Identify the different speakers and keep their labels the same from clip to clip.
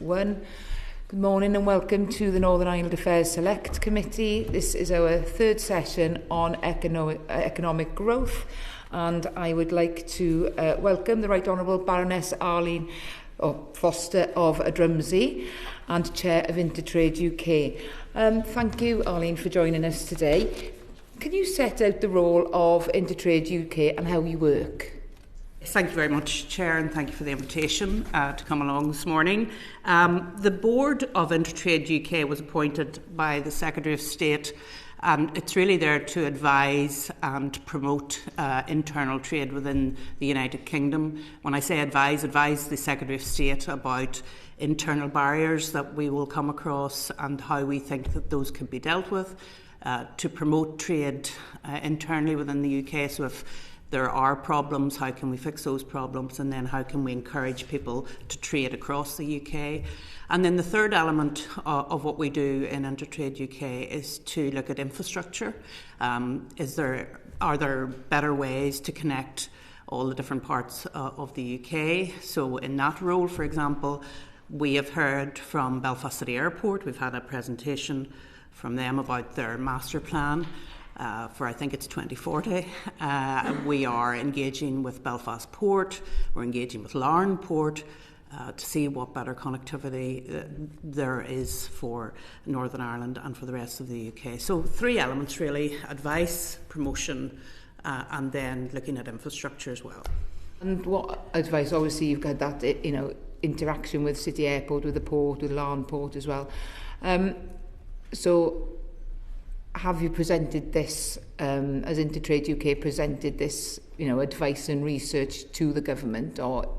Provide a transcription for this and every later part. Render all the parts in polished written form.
Speaker 1: everyone. Good morning and welcome to the Northern Ireland Affairs Select Committee. This is our third session on economic growth, and I would like to welcome the Right Honourable Baroness Foster of Aghadrumsee and Chair of Intertrade UK. Thank you, Arlene, for joining us today. Can you set out the role of Intertrade UK and how you work?
Speaker 2: Thank you very much, Chair, and thank you for the invitation to come along this morning. The board of Intertrade UK was appointed by the Secretary of State, and it's really there to advise and promote internal trade within the United Kingdom. When I say advise the Secretary of State about internal barriers that we will come across and how we think that those can be dealt with, to promote trade internally within the UK. So if there are problems, how can we fix those problems, and then how can we encourage people to trade across the UK? And then the third element of what we do in Intertrade UK is to look at infrastructure. Are there better ways to connect all the different parts of the UK? So in that role, for example, we have heard from Belfast City Airport. We've had a presentation from them about their master plan for, I think it's 2040. We are engaging with Belfast Port, we're engaging with Larne Port to see what better connectivity there is for Northern Ireland and for the rest of the UK. So three elements really: advice, promotion, and then looking at infrastructure as well.
Speaker 1: And what advice? Obviously you've got that interaction with City Airport, with the port, with Larne Port as well. So have you presented this, as Intertrade UK presented this, advice and research to the government, or,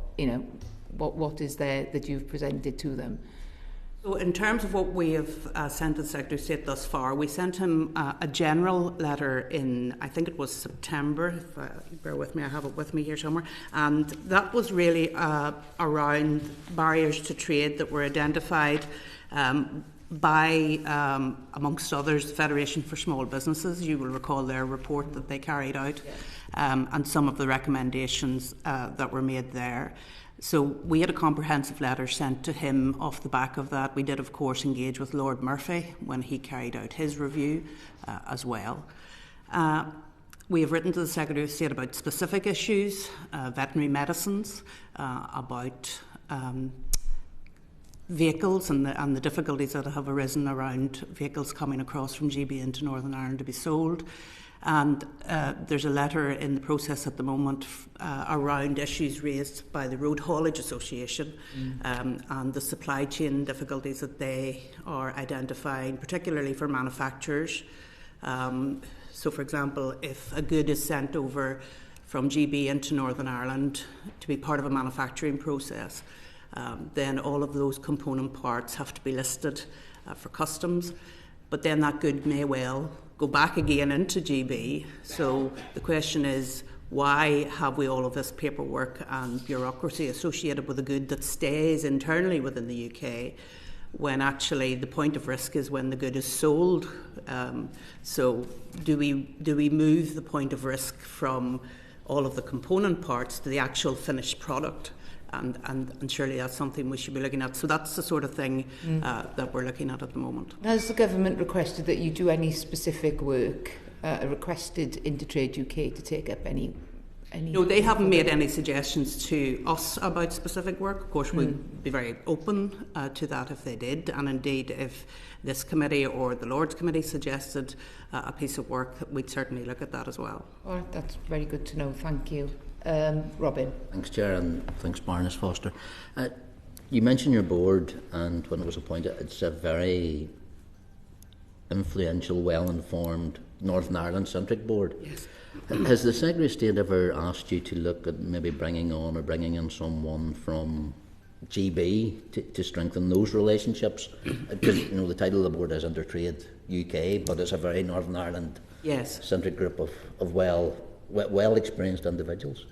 Speaker 1: what is there that you've presented to them?
Speaker 2: So in terms of what we have sent to the Secretary of State thus far, we sent him a general letter in, I think it was September, if bear with me, I have it with me here somewhere, and that was really around barriers to trade that were identified by, amongst others, the Federation for Small Businesses. You will recall their report that they carried out, and some of the recommendations that were made there. So we had a comprehensive letter sent to him off the back of that. We did, of course, engage with Lord Murphy when he carried out his review as well. We have written to the Secretary of State about specific issues, veterinary medicines, about vehicles and the difficulties that have arisen around vehicles coming across from GB into Northern Ireland to be sold. And there's a letter in the process at the moment around issues raised by the Road Haulage Association and the supply chain difficulties that they are identifying, particularly for manufacturers. So, for example, if a good is sent over from GB into Northern Ireland to be part of a manufacturing process, then all of those component parts have to be listed for customs, but then that good may well go back again into GB. So the question is, why have we all of this paperwork and bureaucracy associated with a good that stays internally within the UK, when actually the point of risk is when the good is sold? So do we move the point of risk from all of the component parts to the actual finished product? And surely that's something we should be looking at. So that's the sort of thing that we're looking at the moment.
Speaker 1: Has the government requested that you do any specific work, requested Intertrade UK to take up any?
Speaker 2: No, they haven't made any suggestions to us about specific work. Of course, we'd be very open to that if they did. And indeed, if this committee or the Lords Committee suggested a piece of work, we'd certainly look at that as well.
Speaker 1: All right, that's very good to know. Thank you. Robin.
Speaker 3: Thanks, Chair, and thanks, Baroness Foster. You mentioned your board, and when it was appointed, it's a very influential, well-informed Northern Ireland-centric board.
Speaker 2: Yes.
Speaker 3: Has the Secretary of State ever asked you to look at maybe bringing in someone from GB to strengthen those relationships? Because the title of the board is Intertrade UK, but it's a very Northern Ireland-centric group of well experienced individuals.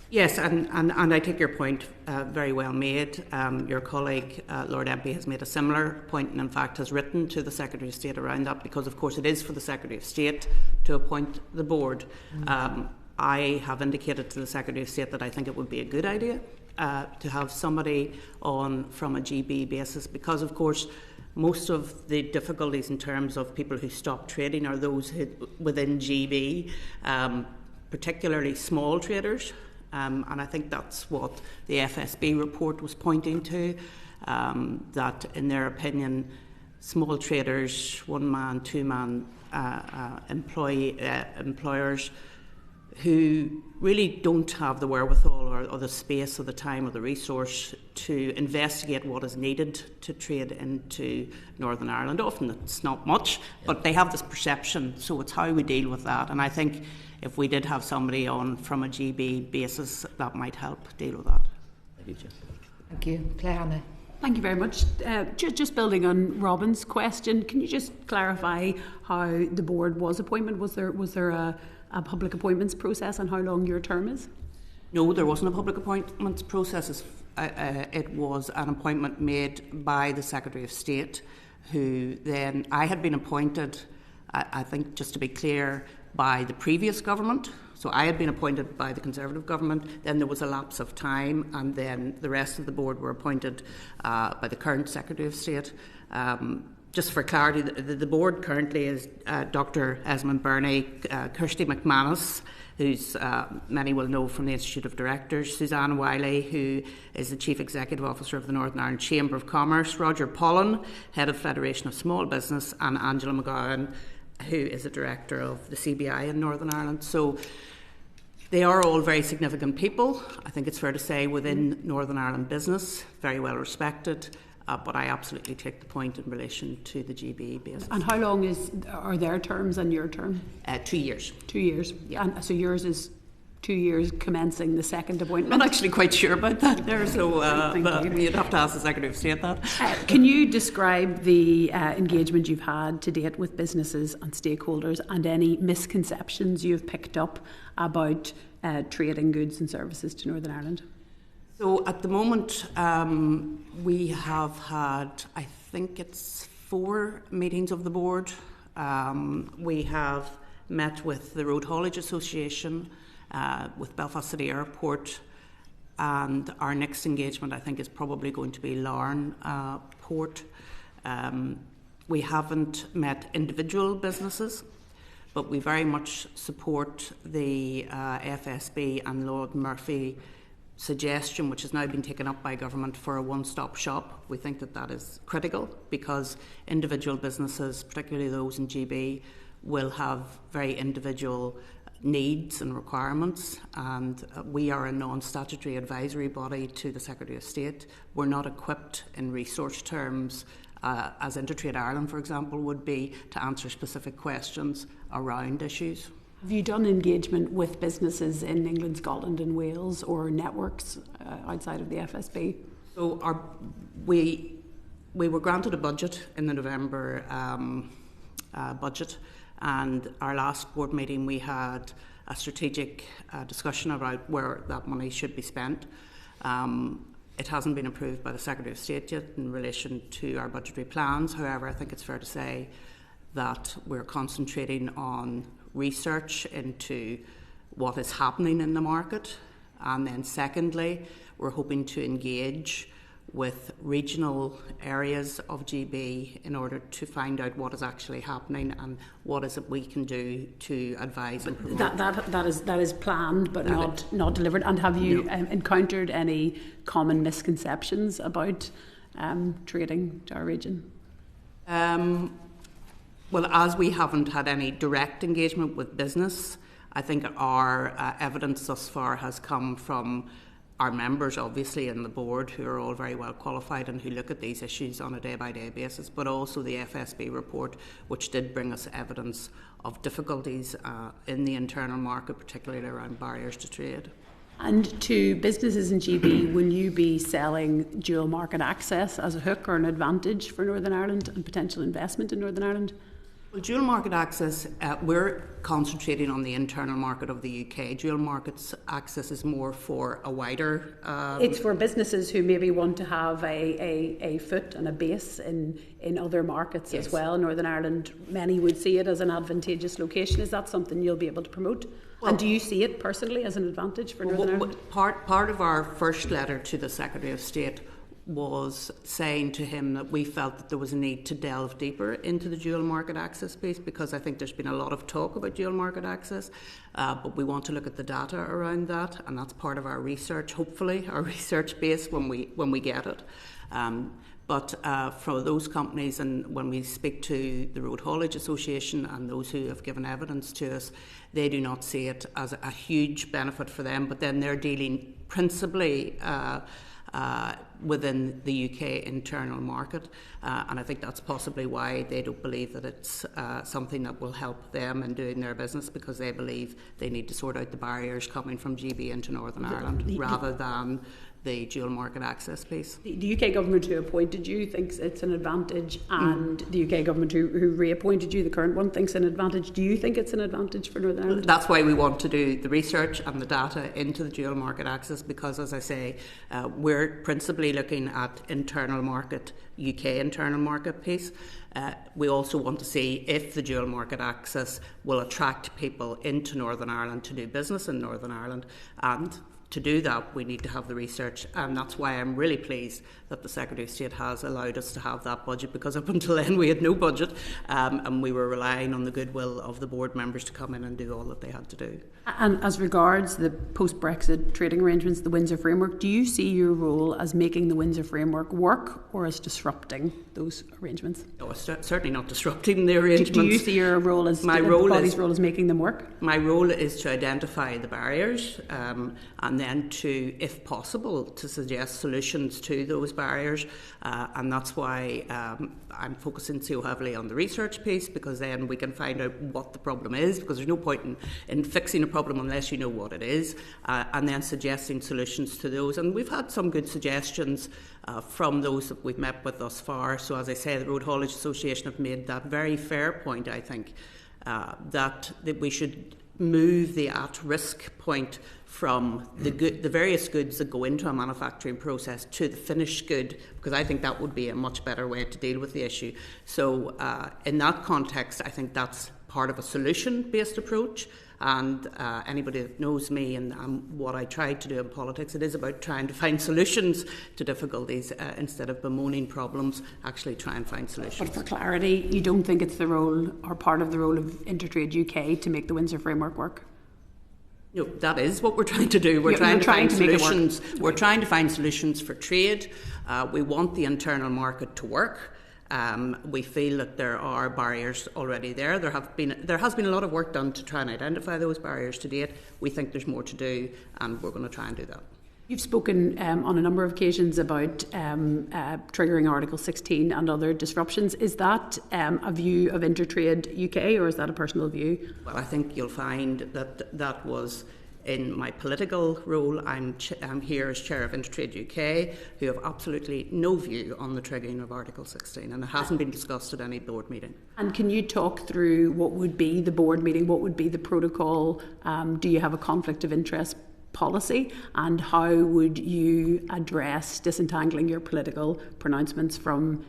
Speaker 2: Yes, and I take your point very well made. Your colleague, Lord MP, has made a similar point and in fact has written to the Secretary of State around that, because of course it is for the Secretary of State to appoint the board. I have indicated to the Secretary of State that I think it would be a good idea to have somebody on from a GB basis, because of course most of the difficulties in terms of people who stop trading are those within GB, particularly small traders, and I think that's what the FSB report was pointing to, that in their opinion small traders, one-man, two-man employers who really don't have the wherewithal or the space or the time or the resource to investigate what is needed to trade into Northern Ireland. Often it's not much, but they have this perception, so it's how we deal with that. And I think if we did have somebody on from a GB basis, that might help deal with that.
Speaker 3: Thank you, Chair.
Speaker 1: Thank you. Claire Hannah.
Speaker 4: Thank you very much. Just building on Robin's question, can you just clarify how the board was appointed? Was there a public appointments process and how long your term is?
Speaker 2: No, there wasn't a public appointments process. It was an appointment made by the Secretary of State, who then, I had been appointed, I think just to be clear, by the previous government. So I had been appointed by the Conservative government, then there was a lapse of time, and then the rest of the board were appointed by the current Secretary of State. Just for clarity, the board currently is Dr. Esmond Burney, Kirsty McManus, who's many will know from the Institute of Directors, Suzanne Wiley, who is the Chief Executive Officer of the Northern Ireland Chamber of Commerce, Roger Pollen, Head of Federation of Small Business, and Angela McGowan, who is a Director of the CBI in Northern Ireland. So they are all very significant people, I think it's fair to say, within Northern Ireland business, very well respected. But I absolutely take the point in relation to the GB basis.
Speaker 4: And how long are their terms and your term?
Speaker 2: 2 years.
Speaker 4: 2 years.
Speaker 2: Yeah.
Speaker 4: And so yours is 2 years commencing the second appointment?
Speaker 2: I'm not actually quite sure about that there, so
Speaker 4: Thank you.
Speaker 2: You'd have to ask the Secretary of State that.
Speaker 4: Can you describe the engagement you've had to date with businesses and stakeholders and any misconceptions you've picked up about trading goods and services to Northern Ireland?
Speaker 2: So at the moment, we have had, I think it's 4 meetings of the board. We have met with the Road Haulage Association, with Belfast City Airport, and our next engagement, I think, is probably going to be Larne Port. We haven't met individual businesses, but we very much support the FSB and Lord Murphy suggestion, which has now been taken up by government, for a one-stop shop. We think that that is critical because individual businesses, particularly those in GB, will have very individual needs and requirements, and we are a non-statutory advisory body to the Secretary of State. We're not equipped in resource terms as InterTradeIreland, for example, would be to answer specific questions around issues.
Speaker 4: Have you done engagement with businesses in England, Scotland and Wales, or networks outside of the FSB?
Speaker 2: So we were granted a budget in the November budget, and our last board meeting we had a strategic discussion about where that money should be spent. It hasn't been approved by the Secretary of State yet in relation to our budgetary plans. However, I think it's fair to say that we're concentrating on research into what is happening in the market, and then secondly, we're hoping to engage with regional areas of GB in order to find out what is actually happening and what is it we can do to advise and promote.
Speaker 4: That is planned but not delivered. And have you encountered any common misconceptions about trading to our region?
Speaker 2: Well, as we haven't had any direct engagement with business, I think our evidence thus far has come from our members, obviously, in the board, who are all very well qualified and who look at these issues on a day-by-day basis, but also the FSB report, which did bring us evidence of difficulties in the internal market, particularly around barriers to trade.
Speaker 4: And to businesses in GB, will you be selling dual market access as a hook or an advantage for Northern Ireland and potential investment in Northern Ireland?
Speaker 2: Well, dual market access, we're concentrating on the internal market of the UK. Dual market access is more for a wider...
Speaker 4: It's for businesses who maybe want to have a foot and a base in other markets as well. Northern Ireland, many would see it as an advantageous location. Is that something you'll be able to promote? Well, and do you see it personally as an advantage for Northern Ireland?
Speaker 2: Part of our first letter to the Secretary of State was saying to him that we felt that there was a need to delve deeper into the dual market access piece, because I think there's been a lot of talk about dual market access, but we want to look at the data around that, and that's part of our research, hopefully, our research base when we get it. But for those companies, and when we speak to the Road Haulage Association and those who have given evidence to us, they do not see it as a huge benefit for them, but then they're dealing principally within the UK internal market, and I think that's possibly why they don't believe that it's something that will help them in doing their business, because they believe they need to sort out the barriers coming from GB into Northern Ireland rather than the dual market access piece.
Speaker 4: The UK government who appointed you thinks it's an advantage, and the UK government who reappointed you, the current one, thinks an advantage. Do you think it's an advantage for Northern Ireland?
Speaker 2: That's why we want to do the research and the data into the dual market access, because, as I say, we're principally looking at internal market, UK internal market piece. We also want to see if the dual market access will attract people into Northern Ireland to do business in Northern Ireland, and to do that, we need to have the research, and that's why I'm really pleased that the Secretary of State has allowed us to have that budget, because up until then we had no budget, and we were relying on the goodwill of the board members to come in and do all that they had to do.
Speaker 4: And as regards the post-Brexit trading arrangements, the Windsor Framework, do you see your role as making the Windsor Framework work, or as disrupting those arrangements?
Speaker 2: No, it's certainly not disrupting the arrangements.
Speaker 4: Do you see your role as role as making them work?
Speaker 2: My role is to identify the barriers, and then to, if possible, to suggest solutions to those barriers, and that's why I'm focusing so heavily on the research piece, because then we can find out what the problem is, because there's no point in fixing a problem unless you know what it is, and then suggesting solutions to those. And we've had some good suggestions from those that we've met with thus far. So, as I say, the Road Haulage Association have made that very fair point, I think, that we should move the at-risk point from the various goods that go into a manufacturing process to the finished good, because I think that would be a much better way to deal with the issue. So in that context, I think that's part of a solution-based approach. And anybody that knows me and what I try to do in politics, it is about trying to find solutions to difficulties instead of bemoaning problems, actually try and find solutions.
Speaker 4: But for clarity, you don't think it's the role or part of the role of Intertrade UK to make the Windsor Framework work?
Speaker 2: No, that is what we're trying to do. We're trying to find solutions. We're trying to find solutions for trade. We want the internal market to work. We feel that there are barriers already there. There has been a lot of work done to try and identify those barriers to date. We think there's more to do, and we're going to try and do that.
Speaker 4: You've spoken on a number of occasions about triggering Article 16 and other disruptions. Is that a view of Intertrade UK, or is that a personal view?
Speaker 2: Well, I think you'll find that was in my political role. I'm here as chair of Intertrade UK, who have absolutely no view on the triggering of Article 16, and it hasn't been discussed at any board meeting.
Speaker 4: And can you talk through what would be the board meeting, what would be the protocol? Do you have a conflict of interest policy, and how would you address disentangling your political pronouncements from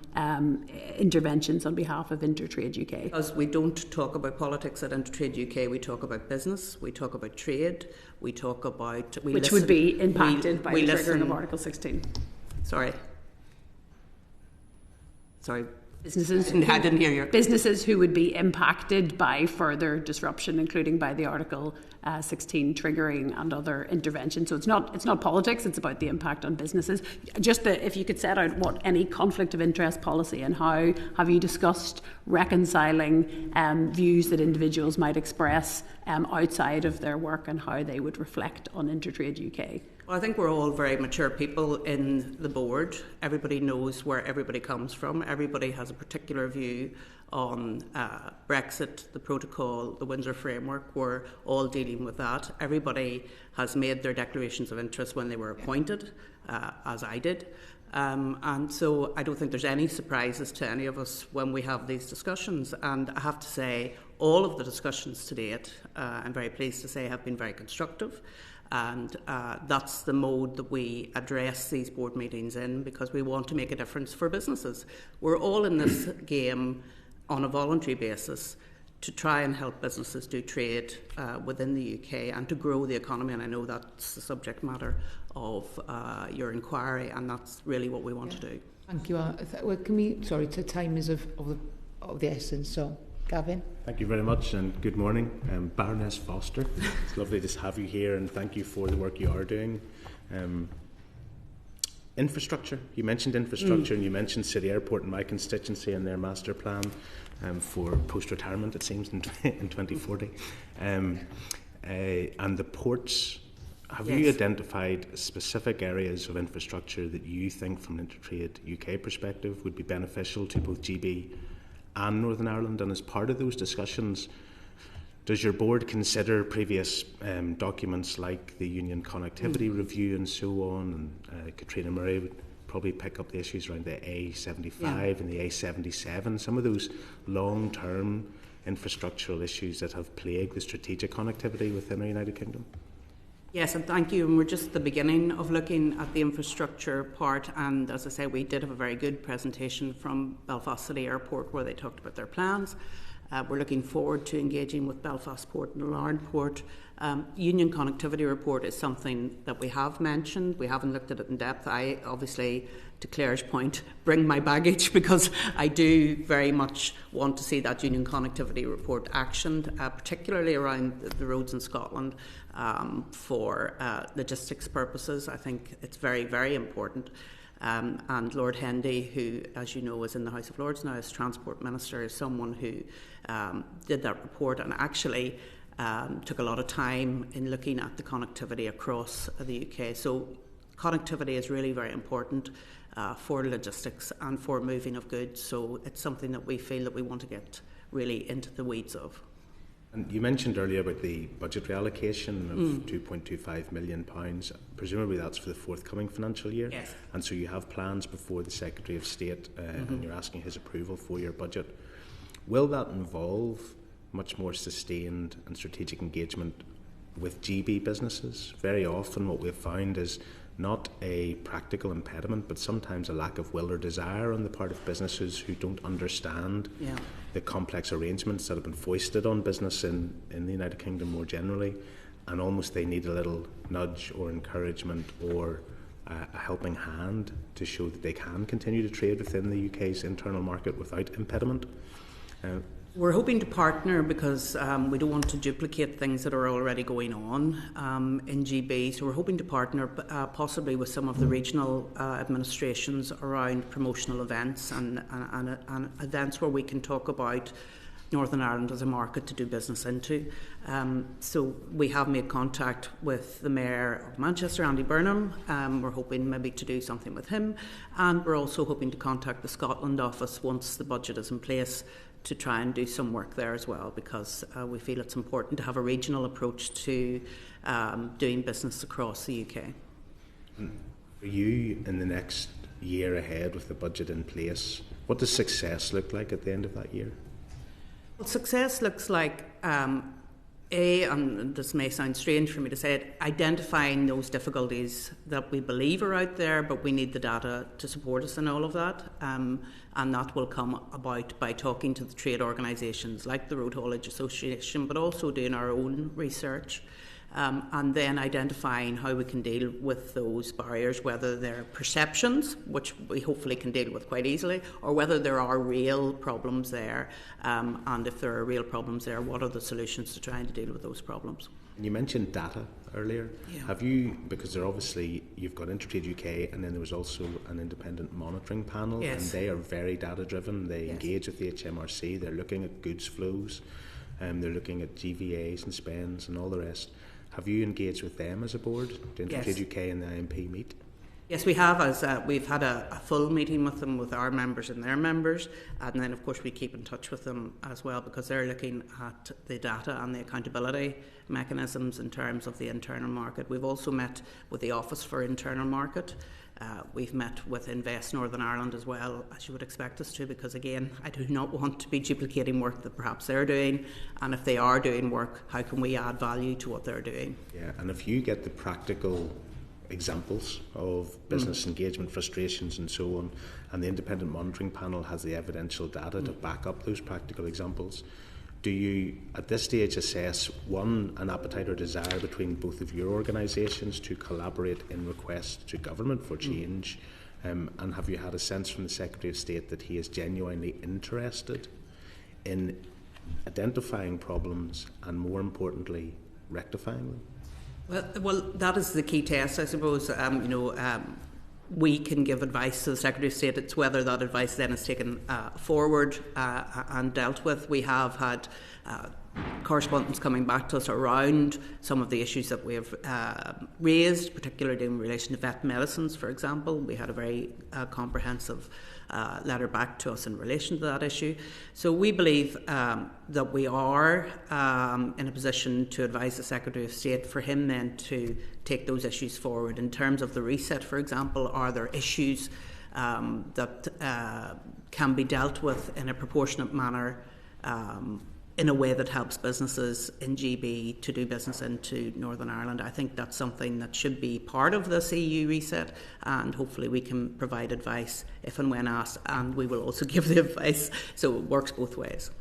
Speaker 4: interventions on behalf of Intertrade UK?
Speaker 2: Because we don't talk about politics at Intertrade UK, we talk about business, we talk about trade, we talk about...
Speaker 4: Which would be impacted by the triggering of Article 16.
Speaker 2: Sorry.
Speaker 4: Businesses,
Speaker 2: I didn't hear you.
Speaker 4: Businesses who would be impacted by further disruption, including by the Article 16 triggering and other interventions. So it's not politics; it's about the impact on businesses. Just if you could set out what any conflict of interest policy, and how have you discussed reconciling views that individuals might express outside of their work, and how they would reflect on Intertrade UK?
Speaker 2: Well, I think we're all very mature people in the board. Everybody knows where everybody comes from. Everybody has a particular view on Brexit, the protocol, the Windsor Framework. We're all dealing with that. Everybody has made their declarations of interest when they were appointed, as I did. And so I don't think there's any surprises to any of us when we have these discussions. And I have to say, all of the discussions to date, I'm very pleased to say, have been very constructive. And that's the mode that we address these board meetings in, because we want to make a difference for businesses. We're all in this game on a voluntary basis to try and help businesses do trade within the UK and to grow the economy. And I know that's the subject matter of your inquiry, and that's really what we want to do.
Speaker 1: Thank you. The time is of the essence, so Gavin.
Speaker 5: Thank you very much, and good morning. Baroness Foster, it's lovely to have you here, and thank you for the work you are doing. Infrastructure, you mentioned infrastructure, and you mentioned City Airport in my constituency and their master plan for post-retirement, it seems, in 2040. And the ports, have you identified specific areas of infrastructure that you think from an Intertrade UK perspective would be beneficial to both GB and Northern Ireland? And as part of those discussions, does your board consider previous documents like the Union Connectivity Review and so on? And Katrina Murray would probably pick up the issues around the A75 and the A77, some of those long-term infrastructural issues that have plagued the strategic connectivity within the United Kingdom?
Speaker 2: Yes, and thank you. And we're just at the beginning of looking at the infrastructure part. And as I say, we did have a very good presentation from Belfast City Airport where they talked about their plans. We're looking forward to engaging with Belfast Port and Larne Port. Union Connectivity Report is something that we have mentioned. We haven't looked at it in depth. I obviously, to Claire's point, bring my baggage because I do very much want to see that Union Connectivity Report actioned, particularly around the roads in Scotland for logistics purposes. I think it's very, very important. And Lord Hendy, who, as you know, is in the House of Lords now as Transport Minister, is someone who did that report and actually took a lot of time in looking at the connectivity across the UK. So connectivity is really very important for logistics and for moving of goods. So it's something that we feel that we want to get really into the weeds of.
Speaker 5: And you mentioned earlier about the budget reallocation of £2.25 million. Presumably that's for the forthcoming financial year.
Speaker 2: Yes.
Speaker 5: And so you have plans before the Secretary of State and you're asking his approval for your budget. Will that involve much more sustained and strategic engagement with GB businesses? Very often what we've found is not a practical impediment, but sometimes a lack of will or desire on the part of businesses who don't understand the complex arrangements that have been foisted on business in the United Kingdom more generally, and almost they need a little nudge or encouragement or a helping hand to show that they can continue to trade within the UK's internal market without impediment.
Speaker 2: We're hoping to partner because we don't want to duplicate things that are already going on in GB. So we're hoping to partner possibly with some of the regional administrations around promotional events and events where we can talk about Northern Ireland as a market to do business into. So we have made contact with the Mayor of Manchester, Andy Burnham. We're hoping maybe to do something with him. And we're also hoping to contact the Scotland office once the budget is in place to try and do some work there as well, because we feel it's important to have a regional approach to doing business across the UK.
Speaker 5: For you, in the next year ahead with the budget in place, what does success look like at the end of that year?
Speaker 2: Well, success looks like, and this may sound strange for me to say it, identifying those difficulties that we believe are out there, but we need the data to support us in all of that. And that will come about by talking to the trade organisations like the Road Haulage Association, but also doing our own research. And then identifying how we can deal with those barriers, whether they're perceptions, which we hopefully can deal with quite easily, or whether there are real problems there. And if there are real problems there, what are the solutions to trying to deal with those problems?
Speaker 5: And you mentioned data earlier. Yeah. Have you, because they're obviously, you've got Intertrade UK and then there was also an independent monitoring panel, and they are very data driven. They engage with the HMRC, they're looking at goods flows, they're looking at GVAs and spends and all the rest. Have you engaged with them as a board? Do Intertrade UK and the IMP meet?
Speaker 2: Yes, we have. We've had a full meeting with them, with our members and their members, and then of course we keep in touch with them as well, because they're looking at the data and the accountability mechanisms in terms of the internal market. We've also met with the Office for Internal Market We've met with Invest Northern Ireland as well, as you would expect us to, because again, I do not want to be duplicating work that perhaps they're doing, and if they are doing work, how can we add value to what they're doing?
Speaker 5: Yeah, and if you get the practical examples of business engagement frustrations and so on, and the independent monitoring panel has the evidential data to back up those practical examples, do you at this stage assess, one, an appetite or desire between both of your organisations to collaborate in requests to government for change, and have you had a sense from the Secretary of State that he is genuinely interested in identifying problems and, more importantly, rectifying them?
Speaker 2: Well, that is the key test, I suppose. We can give advice to the Secretary of State. It's whether that advice then is taken forward and dealt with. We have had correspondence coming back to us around some of the issues that we have raised, particularly in relation to vet medicines, for example. We had a very comprehensive letter back to us in relation to that issue. So we believe that we are in a position to advise the Secretary of State for him then to take those issues forward. In terms of the reset, for example, are there issues that can be dealt with in a proportionate manner in a way that helps businesses in GB to do business into Northern Ireland? I think that's something that should be part of this EU reset, and hopefully we can provide advice if and when asked, and we will also give the advice, so it works both ways.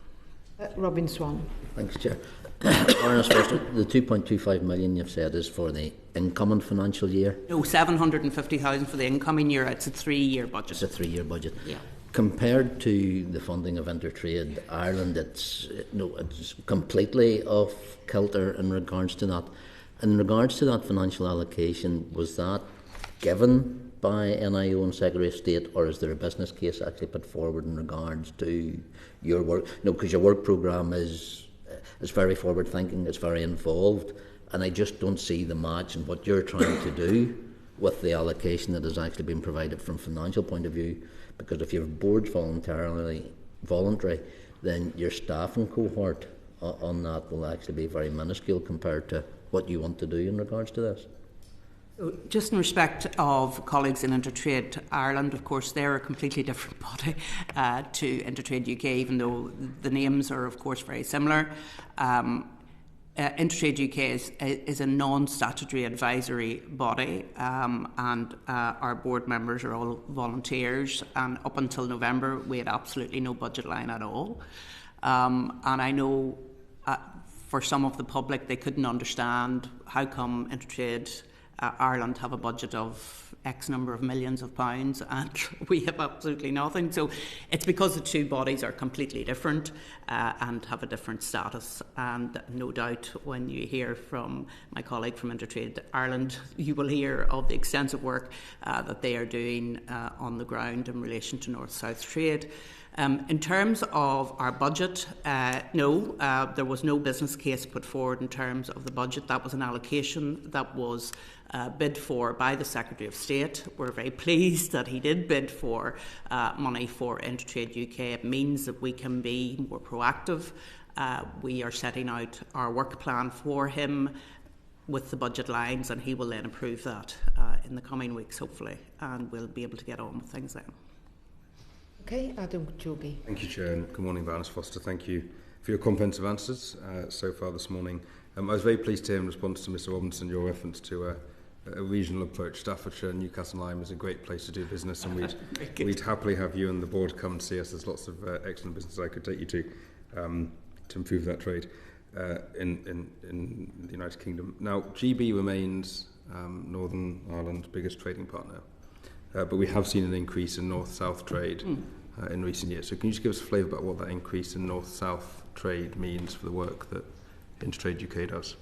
Speaker 1: Robin Swan.
Speaker 3: Thanks, Chair. Baroness, first, the 2.25 million you've said is for the incoming financial year?
Speaker 2: No, 750,000 for the incoming year. It's a 3-year budget.
Speaker 3: It's a 3-year budget.
Speaker 2: Yeah.
Speaker 3: Compared to the funding of Intertrade Ireland, it's completely off kilter in regards to that. In regards to that financial allocation, was that given by NIO and Secretary of State, or is there a business case actually put forward in regards to your work? No, because your work programme is very forward thinking, it's very involved, and I just don't see the match in what you're trying to do with the allocation that has actually been provided from a financial point of view. Because if your board's voluntary, then your staffing cohort on that will actually be very minuscule compared to what you want to do in regards to this.
Speaker 2: Just in respect of colleagues in Intertrade Ireland, of course, they're a completely different body to Intertrade UK, even though the names are, of course, very similar. Intertrade UK is a non-statutory advisory body, and our board members are all volunteers, and up until November we had absolutely no budget line at all. And I know for some of the public they couldn't understand how come Intertrade Ireland have a budget of X number of millions of pounds and we have absolutely nothing. So it's because the two bodies are completely different and have a different status. And no doubt when you hear from my colleague from Intertrade Ireland, you will hear of the extensive work that they are doing on the ground in relation to North-South trade. In terms of our budget, no, there was no business case put forward in terms of the budget. That was an allocation that was bid for by the Secretary of State. We're very pleased that he did bid for money for Intertrade UK. It means that we can be more proactive. We are setting out our work plan for him with the budget lines, and he will then approve that in the coming weeks, hopefully, and we'll be able to get on with things then.
Speaker 1: Okay, Adam Jogi.
Speaker 6: Thank you, Chair, and good morning, Baroness Foster. Thank you for your comprehensive answers so far this morning. I was very pleased to hear in response to Mr Robinson your reference to a regional approach. Staffordshire and Newcastle Lyme is a great place to do business, and we'd happily have you and the board come and see us. There's lots of excellent businesses I could take you to improve that trade in the United Kingdom. Now, GB remains Northern Ireland's biggest trading partner, but we have seen an increase in North-South trade in recent years. So can you just give us a flavour about what that increase in North-South trade means for the work that Intertrade UK does?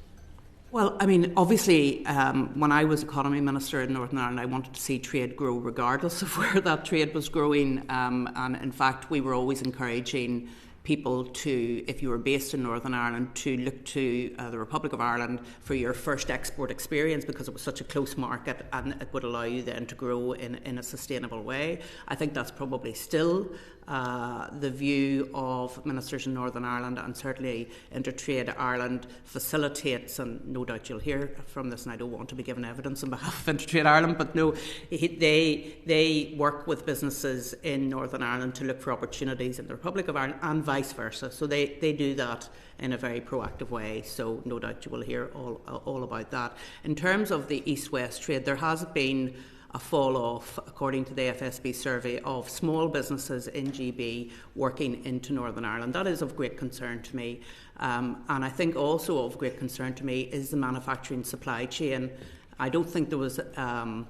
Speaker 2: Well, I mean, obviously, when I was Economy Minister in Northern Ireland, I wanted to see trade grow regardless of where that trade was growing. And in fact, we were always encouraging people to, if you were based in Northern Ireland, to look to the Republic of Ireland for your first export experience, because it was such a close market and it would allow you then to grow in a sustainable way. I think that's probably still the view of ministers in Northern Ireland, and certainly Intertrade Ireland facilitates, and no doubt you'll hear from this, and I don't want to be given evidence on behalf of Intertrade Ireland, but no, they work with businesses in Northern Ireland to look for opportunities in the Republic of Ireland and vice versa. So they do that in a very proactive way, so no doubt you will hear all about that. In terms of the East-West trade, there has been a fall off, according to the FSB survey, of small businesses in GB working into Northern Ireland. That is of great concern to me. And I think also of great concern to me is the manufacturing supply chain. I don't think there was a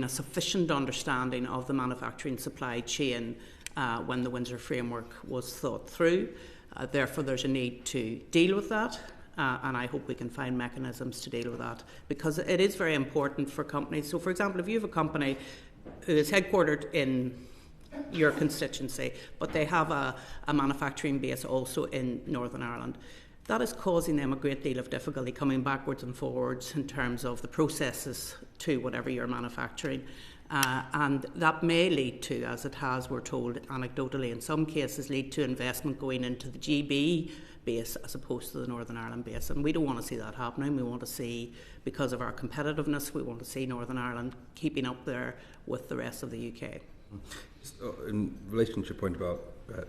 Speaker 2: sufficient understanding of the manufacturing supply chain when the Windsor Framework was thought through. Therefore, there's a need to deal with that. And I hope we can find mechanisms to deal with that, because it is very important for companies. So, for example, if you have a company who is headquartered in your constituency, but they have a manufacturing base also in Northern Ireland, that is causing them a great deal of difficulty coming backwards and forwards in terms of the processes to whatever you're manufacturing. And that may lead to, as it has, we're told anecdotally in some cases, lead to investment going into the GB base as opposed to the Northern Ireland base. And we don't want to see that happening. We want to see, because of our competitiveness, we want to see Northern Ireland keeping up there with the rest of the UK.
Speaker 6: In relation to your point about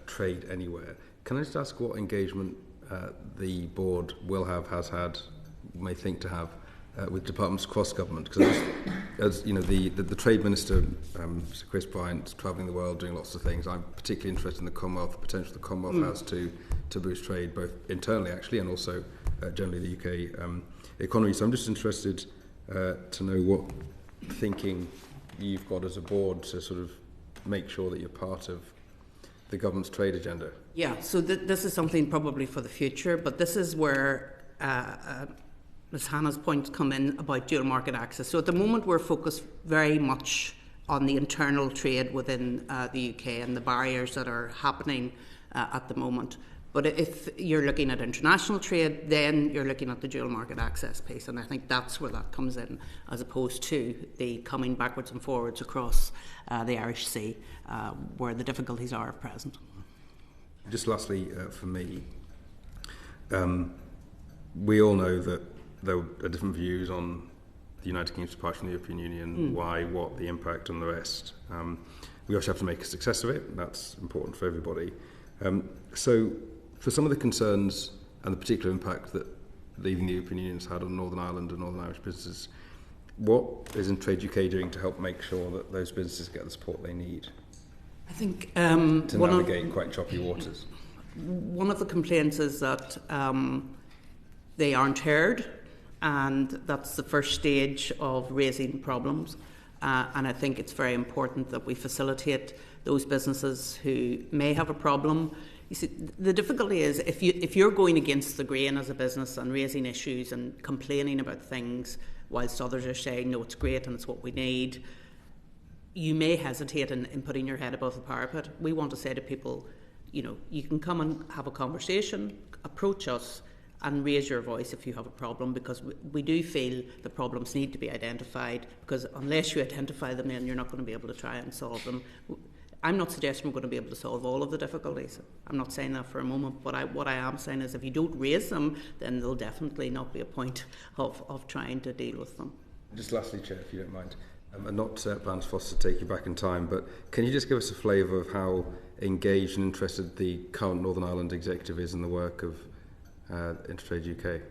Speaker 6: trade anywhere, can I just ask what engagement the board will have, has had, may think to have with departments across government? Because as you know, the trade minister, Sir Chris Bryant, travelling the world doing lots of things. I'm particularly interested in the Commonwealth, the potential the Commonwealth has to boost trade, both internally actually and also generally the UK economy. So I'm just interested to know what thinking you've got as a board to sort of make sure that you're part of the government's trade agenda.
Speaker 2: Yeah, so this is something probably for the future, but this is where Ms Hannah's points come in about dual market access. So at the moment we're focused very much on the internal trade within the UK and the barriers that are happening at the moment. But if you're looking at international trade, then you're looking at the dual market access piece, and I think that's where that comes in, as opposed to the coming backwards and forwards across the Irish Sea, where the difficulties are at present.
Speaker 6: Just lastly, for me, we all know that there are different views on the United Kingdom's departure from the European Union, why, what, the impact and the rest. We also have to make a success of it. That's important for everybody. So for some of the concerns and the particular impact that leaving the European Union has had on Northern Ireland and Northern Irish businesses, what is InterTrade UK doing to help make sure that those businesses get the support they need?
Speaker 2: I think
Speaker 6: to navigate quite choppy waters.
Speaker 2: One of the complaints is that they aren't heard, and that's the first stage of raising problems. And I think it's very important that we facilitate those businesses who may have a problem. You see, the difficulty is if you're going against the grain as a business and raising issues and complaining about things whilst others are saying, no, it's great and it's what we need, you may hesitate in putting your head above the parapet. We want to say to people, you know, you can come and have a conversation, approach us and raise your voice if you have a problem, because we do feel the problems need to be identified, because unless you identify them, then you're not going to be able to try and solve them. I'm not suggesting we're going to be able to solve all of the difficulties. I'm not saying that for a moment, but what I am saying is if you don't raise them, then there'll definitely not be a point of trying to deal with them.
Speaker 6: Just lastly, Chair, if you don't mind, and not Baroness Foster to take you back in time, but can you just give us a flavour of how engaged and interested the current Northern Ireland executive is in the work of InterTrade UK?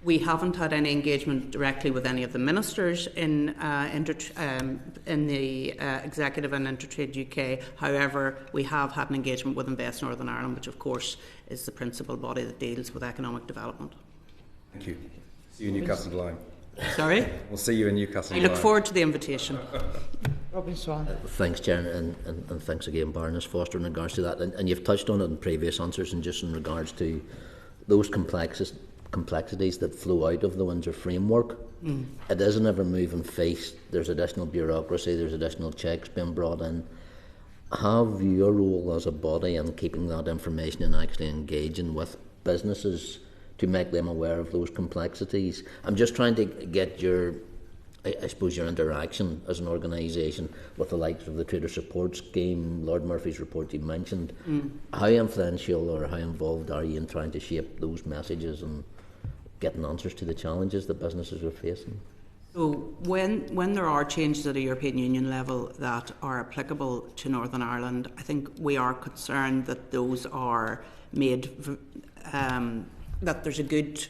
Speaker 2: We haven't had any engagement directly with any of the ministers in the executive and InterTrade UK. However, we have had an engagement with Invest Northern Ireland, which of course is the principal body that deals with economic development.
Speaker 6: Thank you. See you in Newcastle Lyme.
Speaker 2: Sorry?
Speaker 6: We'll see you in Newcastle
Speaker 2: I look forward to the invitation.
Speaker 1: Robin Swan.
Speaker 3: Thanks, Chair, and thanks again, Baroness Foster, in regards to that. And you've touched on it in previous answers, and just in regards to those complexities that flow out of the Windsor Framework. It is an ever-moving feast. There's additional bureaucracy, there's additional checks being brought in. have your role as a body in keeping that information and actually engaging with businesses to make them aware of those complexities? I'm just trying to get your, I suppose, your interaction as an organisation with the likes of the Trader Support Scheme, Lord Murphy's report you mentioned. How influential or how involved are you in trying to shape those messages and getting answers to the challenges that businesses are facing?
Speaker 2: So when there are changes at a European Union level that are applicable to Northern Ireland, I think we are concerned that those are made, that there's a good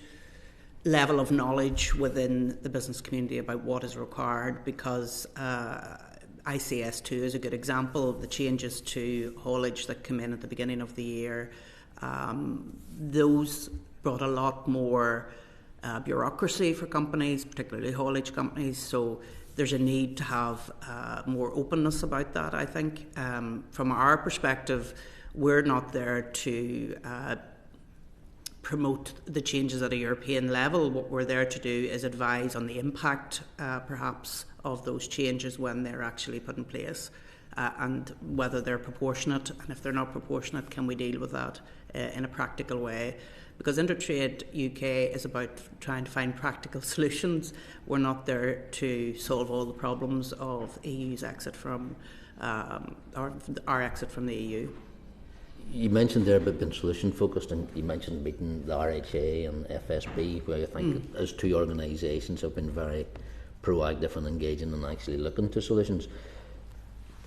Speaker 2: level of knowledge within the business community about what is required, because ICS2 is a good example of the changes to haulage that come in at the beginning of the year. Those brought a lot more bureaucracy for companies, particularly haulage companies, so there's a need to have more openness about that, I think. From our perspective, we're not there to promote the changes at a European level. What we're there to do is advise on the impact, perhaps, of those changes when they're actually put in place, and whether they're proportionate, and if they're not proportionate, can we deal with that in a practical way? Because Intertrade UK is about trying to find practical solutions. We're not there to solve all the problems of EU's exit from, our exit from the EU.
Speaker 3: You mentioned there about being solution focused, and you mentioned meeting the RHA and FSB, where I think as two organisations have been very proactive and engaging and actually looking to solutions.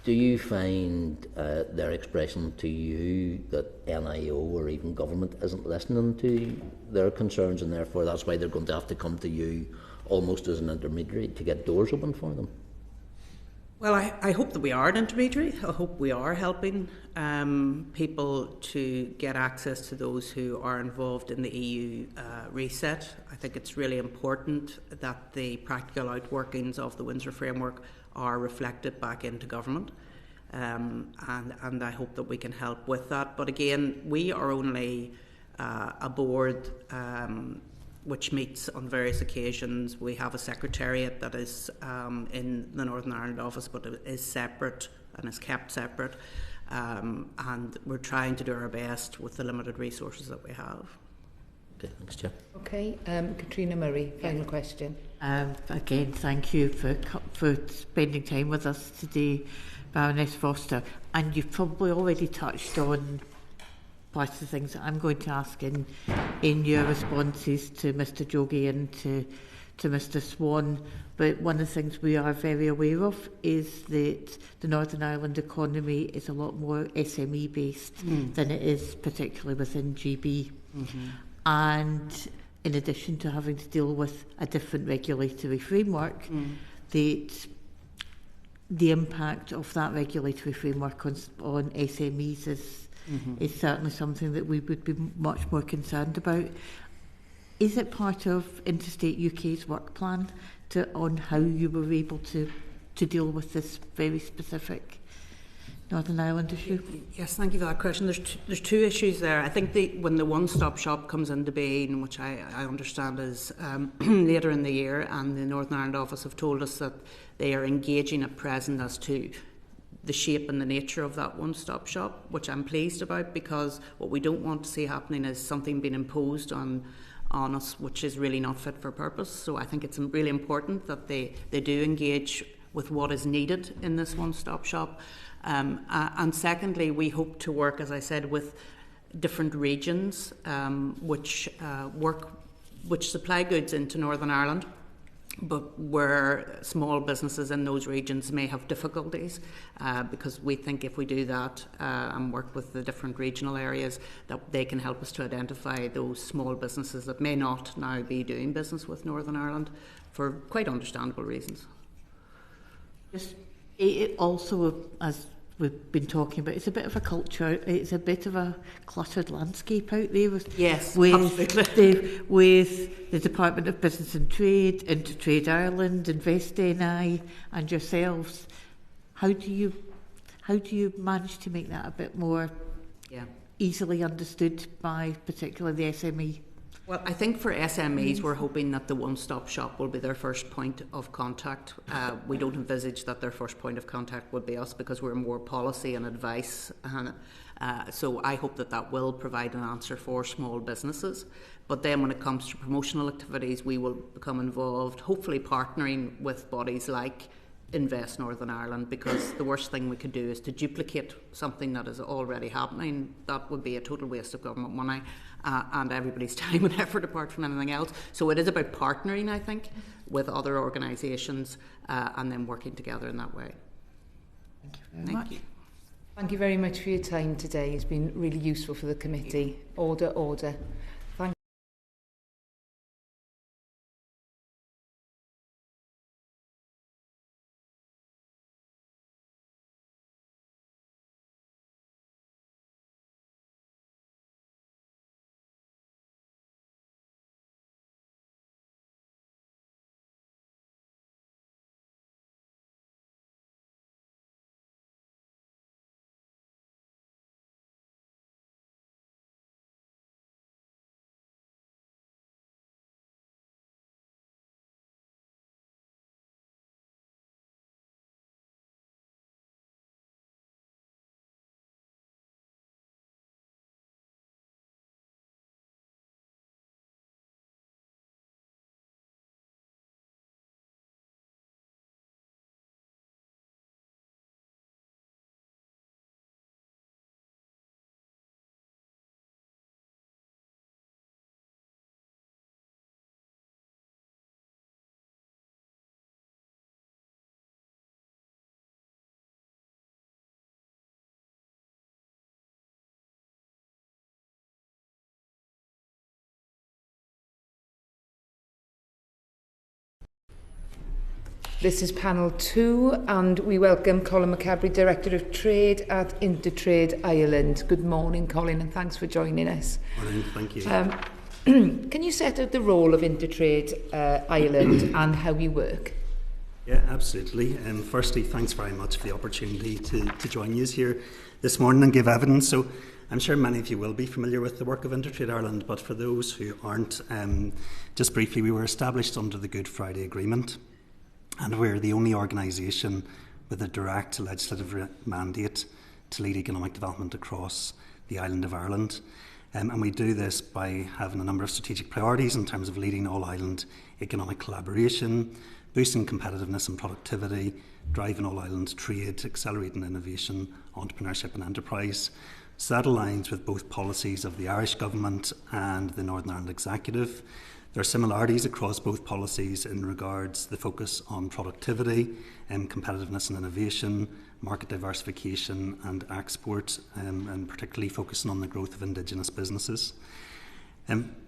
Speaker 3: Do you find their expression to you that NIO or even government isn't listening to their concerns, and therefore that's why they're going to have to come to you almost as an intermediary to get doors open for them?
Speaker 2: Well, I hope that we are an intermediary. I hope we are helping people to get access to those who are involved in the EU reset. I think it's really important that the practical outworkings of the Windsor Framework are reflected back into government, and I hope that we can help with that. But again, we are only a board which meets on various occasions. We have a secretariat that is in the Northern Ireland office, but it is separate and is kept separate, and we're trying to do our best with the limited resources that we have.
Speaker 3: Okay, thanks, Chair.
Speaker 1: Okay, Katrina Murray, final question.
Speaker 7: Again, thank you for spending time with us today, Baroness Foster. And you've probably already touched on parts of the things that I'm going to ask in your responses to Mr. Jogi and to Mr. Swan. But one of the things we are very aware of is that the Northern Ireland economy is a lot more SME based than it is particularly within GB. And in addition to having to deal with a different regulatory framework, that the impact of that regulatory framework on SMEs is certainly something that we would be much more concerned about. Is it part of Interstate UK's work plan on how you were able to deal with this very specific Northern Ireland issue?
Speaker 2: Yes, thank you for that question. There's two issues there. I think when the one-stop shop comes into being, which I understand is later in the year, and the Northern Ireland office have told us that they are engaging at present as to the shape and the nature of that one-stop shop, which I'm pleased about, because what we don't want to see happening is something being imposed on us which is really not fit for purpose. So I think it's really important that they do engage with what is needed in this one-stop shop. And secondly, we hope to work, as I said, with different regions which supply goods into Northern Ireland, but where small businesses in those regions may have difficulties, because we think if we do that and work with the different regional areas, that they can help us to identify those small businesses that may not now be doing business with Northern Ireland for quite understandable reasons.
Speaker 7: It also, as we've been talking about, it's a bit of a culture, it's a bit of a cluttered landscape out there with the Department of Business and Trade, InterTradeIreland, InvestNI and yourselves. How do you manage to make that a bit more easily understood by particularly the SME
Speaker 2: Well, I think for SMEs, we're hoping that the one-stop shop will be their first point of contact. We don't envisage that their first point of contact would be us, because we're more policy and advice. So I hope that that will provide an answer for small businesses. But then when it comes to promotional activities, we will become involved, hopefully partnering with bodies like Invest Northern Ireland, because the worst thing we could do is to duplicate something that is already happening. That would be a total waste of government money and everybody's time and effort, apart from anything else. So it is about partnering, I think, with other organisations and then working together in that way.
Speaker 7: Thank you very much.
Speaker 1: Thank you very much for your time today. It's been really useful for the committee. Order. Thank This is panel 2, and we welcome Colin McCabrey, Director of Trade at InterTradeIreland. Good morning, Colin, and thanks for joining us.
Speaker 8: Morning, thank you.
Speaker 1: Can you set out the role of InterTrade Ireland and how you work?
Speaker 8: Yeah, absolutely. Firstly, thanks very much for the opportunity to join you here this morning and give evidence. So I'm sure many of you will be familiar with the work of Intertrade Ireland, but for those who aren't, just briefly, we were established under the Good Friday Agreement, and we're the only organisation with a direct legislative mandate to lead economic development across the island of Ireland. And we do this by having a number of strategic priorities in terms of leading all-island economic collaboration, boosting competitiveness and productivity, driving all-island trade, accelerating innovation, entrepreneurship and enterprise. So that aligns with both policies of the Irish Government and the Northern Ireland Executive. There are similarities across both policies in regards to the focus on productivity, competitiveness and innovation, market diversification and export, and particularly focusing on the growth of Indigenous businesses.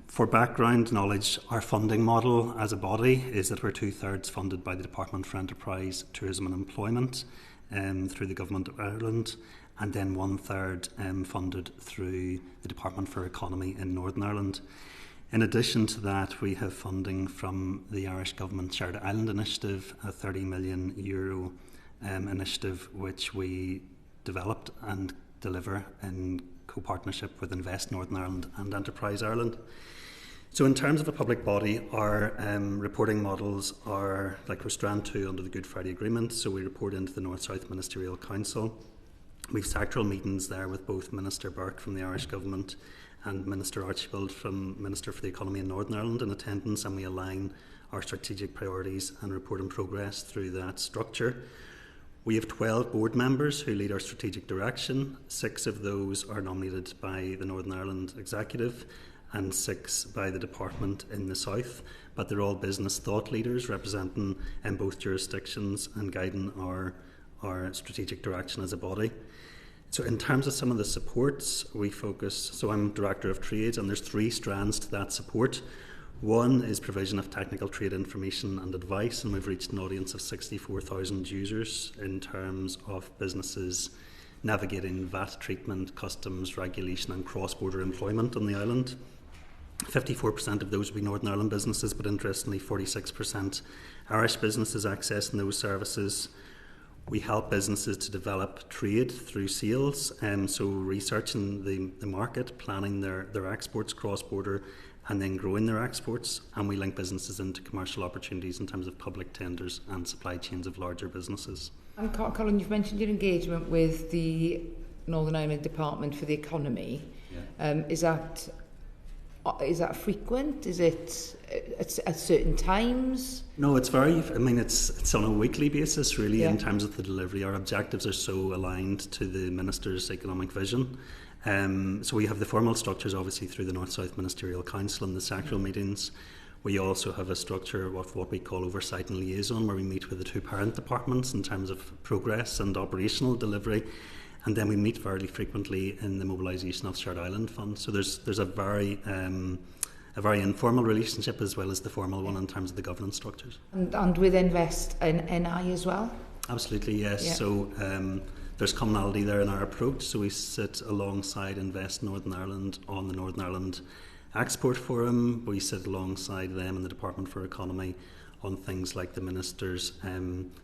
Speaker 8: For background knowledge, our funding model as a body is that we're 2/3 funded by the Department for Enterprise, Tourism and Employment through the Government of Ireland, and then 1/3 funded through the Department for Economy in Northern Ireland. In addition to that, we have funding from the Irish Government Shared Island Initiative, a €30 million initiative which we developed and deliver in co-partnership with Invest Northern Ireland and Enterprise Ireland. So in terms of a public body, our reporting models are like we're Strand 2 under the Good Friday Agreement, so we report into the North-South Ministerial Council. We've sectoral meetings there with both Minister Burke from the Irish Government and Minister Archibald from Minister for the Economy in Northern Ireland in attendance, and we align our strategic priorities and report on progress through that structure. We have 12 board members who lead our strategic direction. 6 of those are nominated by the Northern Ireland Executive and 6 by the department in the south, but they're all business thought leaders representing in both jurisdictions and guiding our strategic direction as a body. So in terms of some of the supports, we focus, so I'm Director of Trade, and there's 3 strands to that support. One is provision of technical trade information and advice, and we've reached an audience of 64,000 users in terms of businesses navigating VAT treatment, customs, regulation and cross-border employment on the island. 54% of those will be Northern Ireland businesses, but interestingly 46% Irish businesses accessing those services. We help businesses to develop trade through sales, so researching the market, planning their exports cross-border, and then growing their exports, and we link businesses into commercial opportunities in terms of public tenders and supply chains of larger businesses.
Speaker 1: And Colin, you've mentioned your engagement with the Northern Ireland Department for the Economy. Yeah. Is that frequent? Is it at certain times?
Speaker 8: No, it's it's on a weekly basis, really, in terms of the delivery. Our objectives are so aligned to the Minister's economic vision. So we have the formal structures, obviously, through the North-South Ministerial Council and the sectoral meetings. We also have a structure of what we call oversight and liaison, where we meet with the two parent departments in terms of progress and operational delivery. And then we meet fairly frequently in the mobilisation of Shared Island Fund. So there's a very informal relationship as well as the formal one in terms of the governance structures.
Speaker 1: And with Invest in NI as well?
Speaker 8: Absolutely, yes. Yeah. So there's commonality there in our approach. So we sit alongside Invest Northern Ireland on the Northern Ireland Export Forum. We sit alongside them in the Department for Economy on things like the Minister's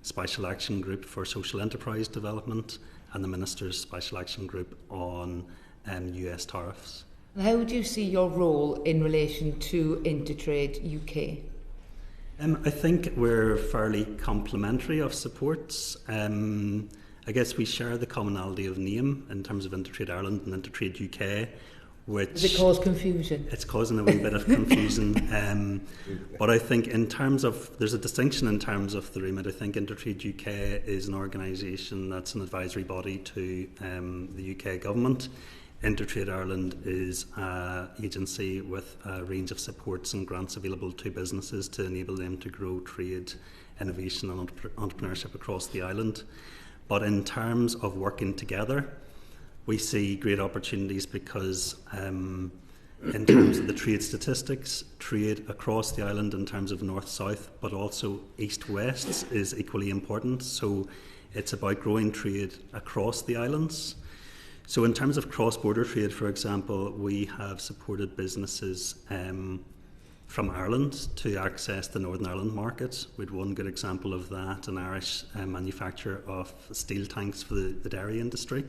Speaker 8: Special Action Group for Social Enterprise Development and the Minister's Special Action Group on US tariffs.
Speaker 1: How do you see your role in relation to Intertrade UK?
Speaker 8: I think we're fairly complementary of supports. I guess we share the commonality of name in terms of Intertrade Ireland and Intertrade UK. Which
Speaker 1: does it cause confusion?
Speaker 8: It's causing a wee bit of confusion. But I think in terms of, there's a distinction in terms of the remit. I think Intertrade UK is an organisation that's an advisory body to the UK government. Intertrade Ireland is an agency with a range of supports and grants available to businesses to enable them to grow trade, innovation and entrepreneurship across the island. But in terms of working together, we see great opportunities because in terms of the trade statistics, trade across the island in terms of north-south, but also east-west is equally important. So it's about growing trade across the islands. So in terms of cross-border trade, for example, we have supported businesses from Ireland to access the Northern Ireland market. We had one good example of that, an Irish manufacturer of steel tanks for the dairy industry.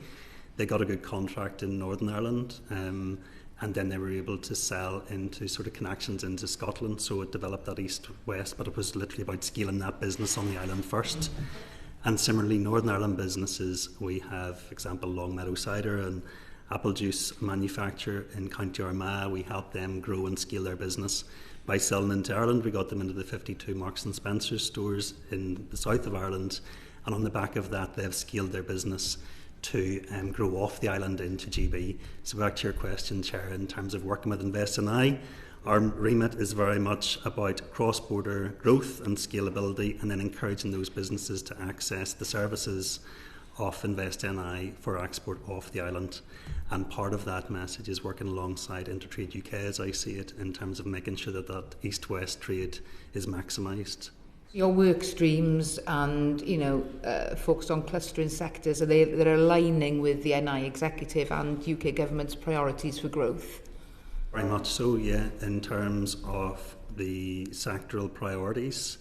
Speaker 8: They got a good contract in Northern Ireland and then they were able to sell into sort of connections into Scotland, so it developed that east-west, but it was literally about scaling that business on the island first. And similarly, Northern Ireland businesses, we have, for example, Longmeadow Cider and apple juice manufacturer in County Armagh. We helped them grow and scale their business by selling into Ireland. We got them into the 52 Marks and Spencer stores in the south of Ireland, and on the back of that they've scaled their business to grow off the island into GB. So back to your question, Chair, in terms of working with Invest NI, our remit is very much about cross-border growth and scalability, and then encouraging those businesses to access the services of Invest NI for export off the island. And part of that message is working alongside Intertrade UK, as I see it, in terms of making sure that that east-west trade is maximised.
Speaker 1: Your work streams and, focused on clustering sectors, they're aligning with the NI executive and UK government's priorities for growth?
Speaker 8: Very much so, yeah. In terms of the sectoral priorities,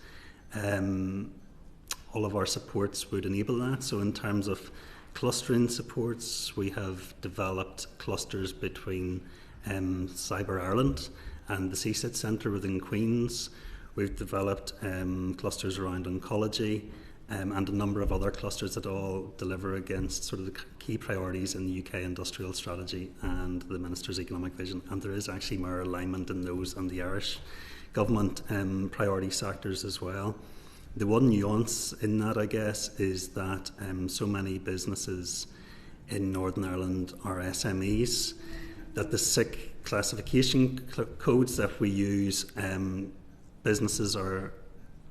Speaker 8: all of our supports would enable that. So in terms of clustering supports, we have developed clusters between Cyber Ireland and the CSIT Centre within Queen's. We've developed clusters around oncology and a number of other clusters that all deliver against sort of the key priorities in the UK industrial strategy and the Minister's economic vision. And there is actually more alignment in those and the Irish government priority sectors as well. The one nuance in that, I guess, is that so many businesses in Northern Ireland are SMEs, that the SIC classification codes that we use, businesses are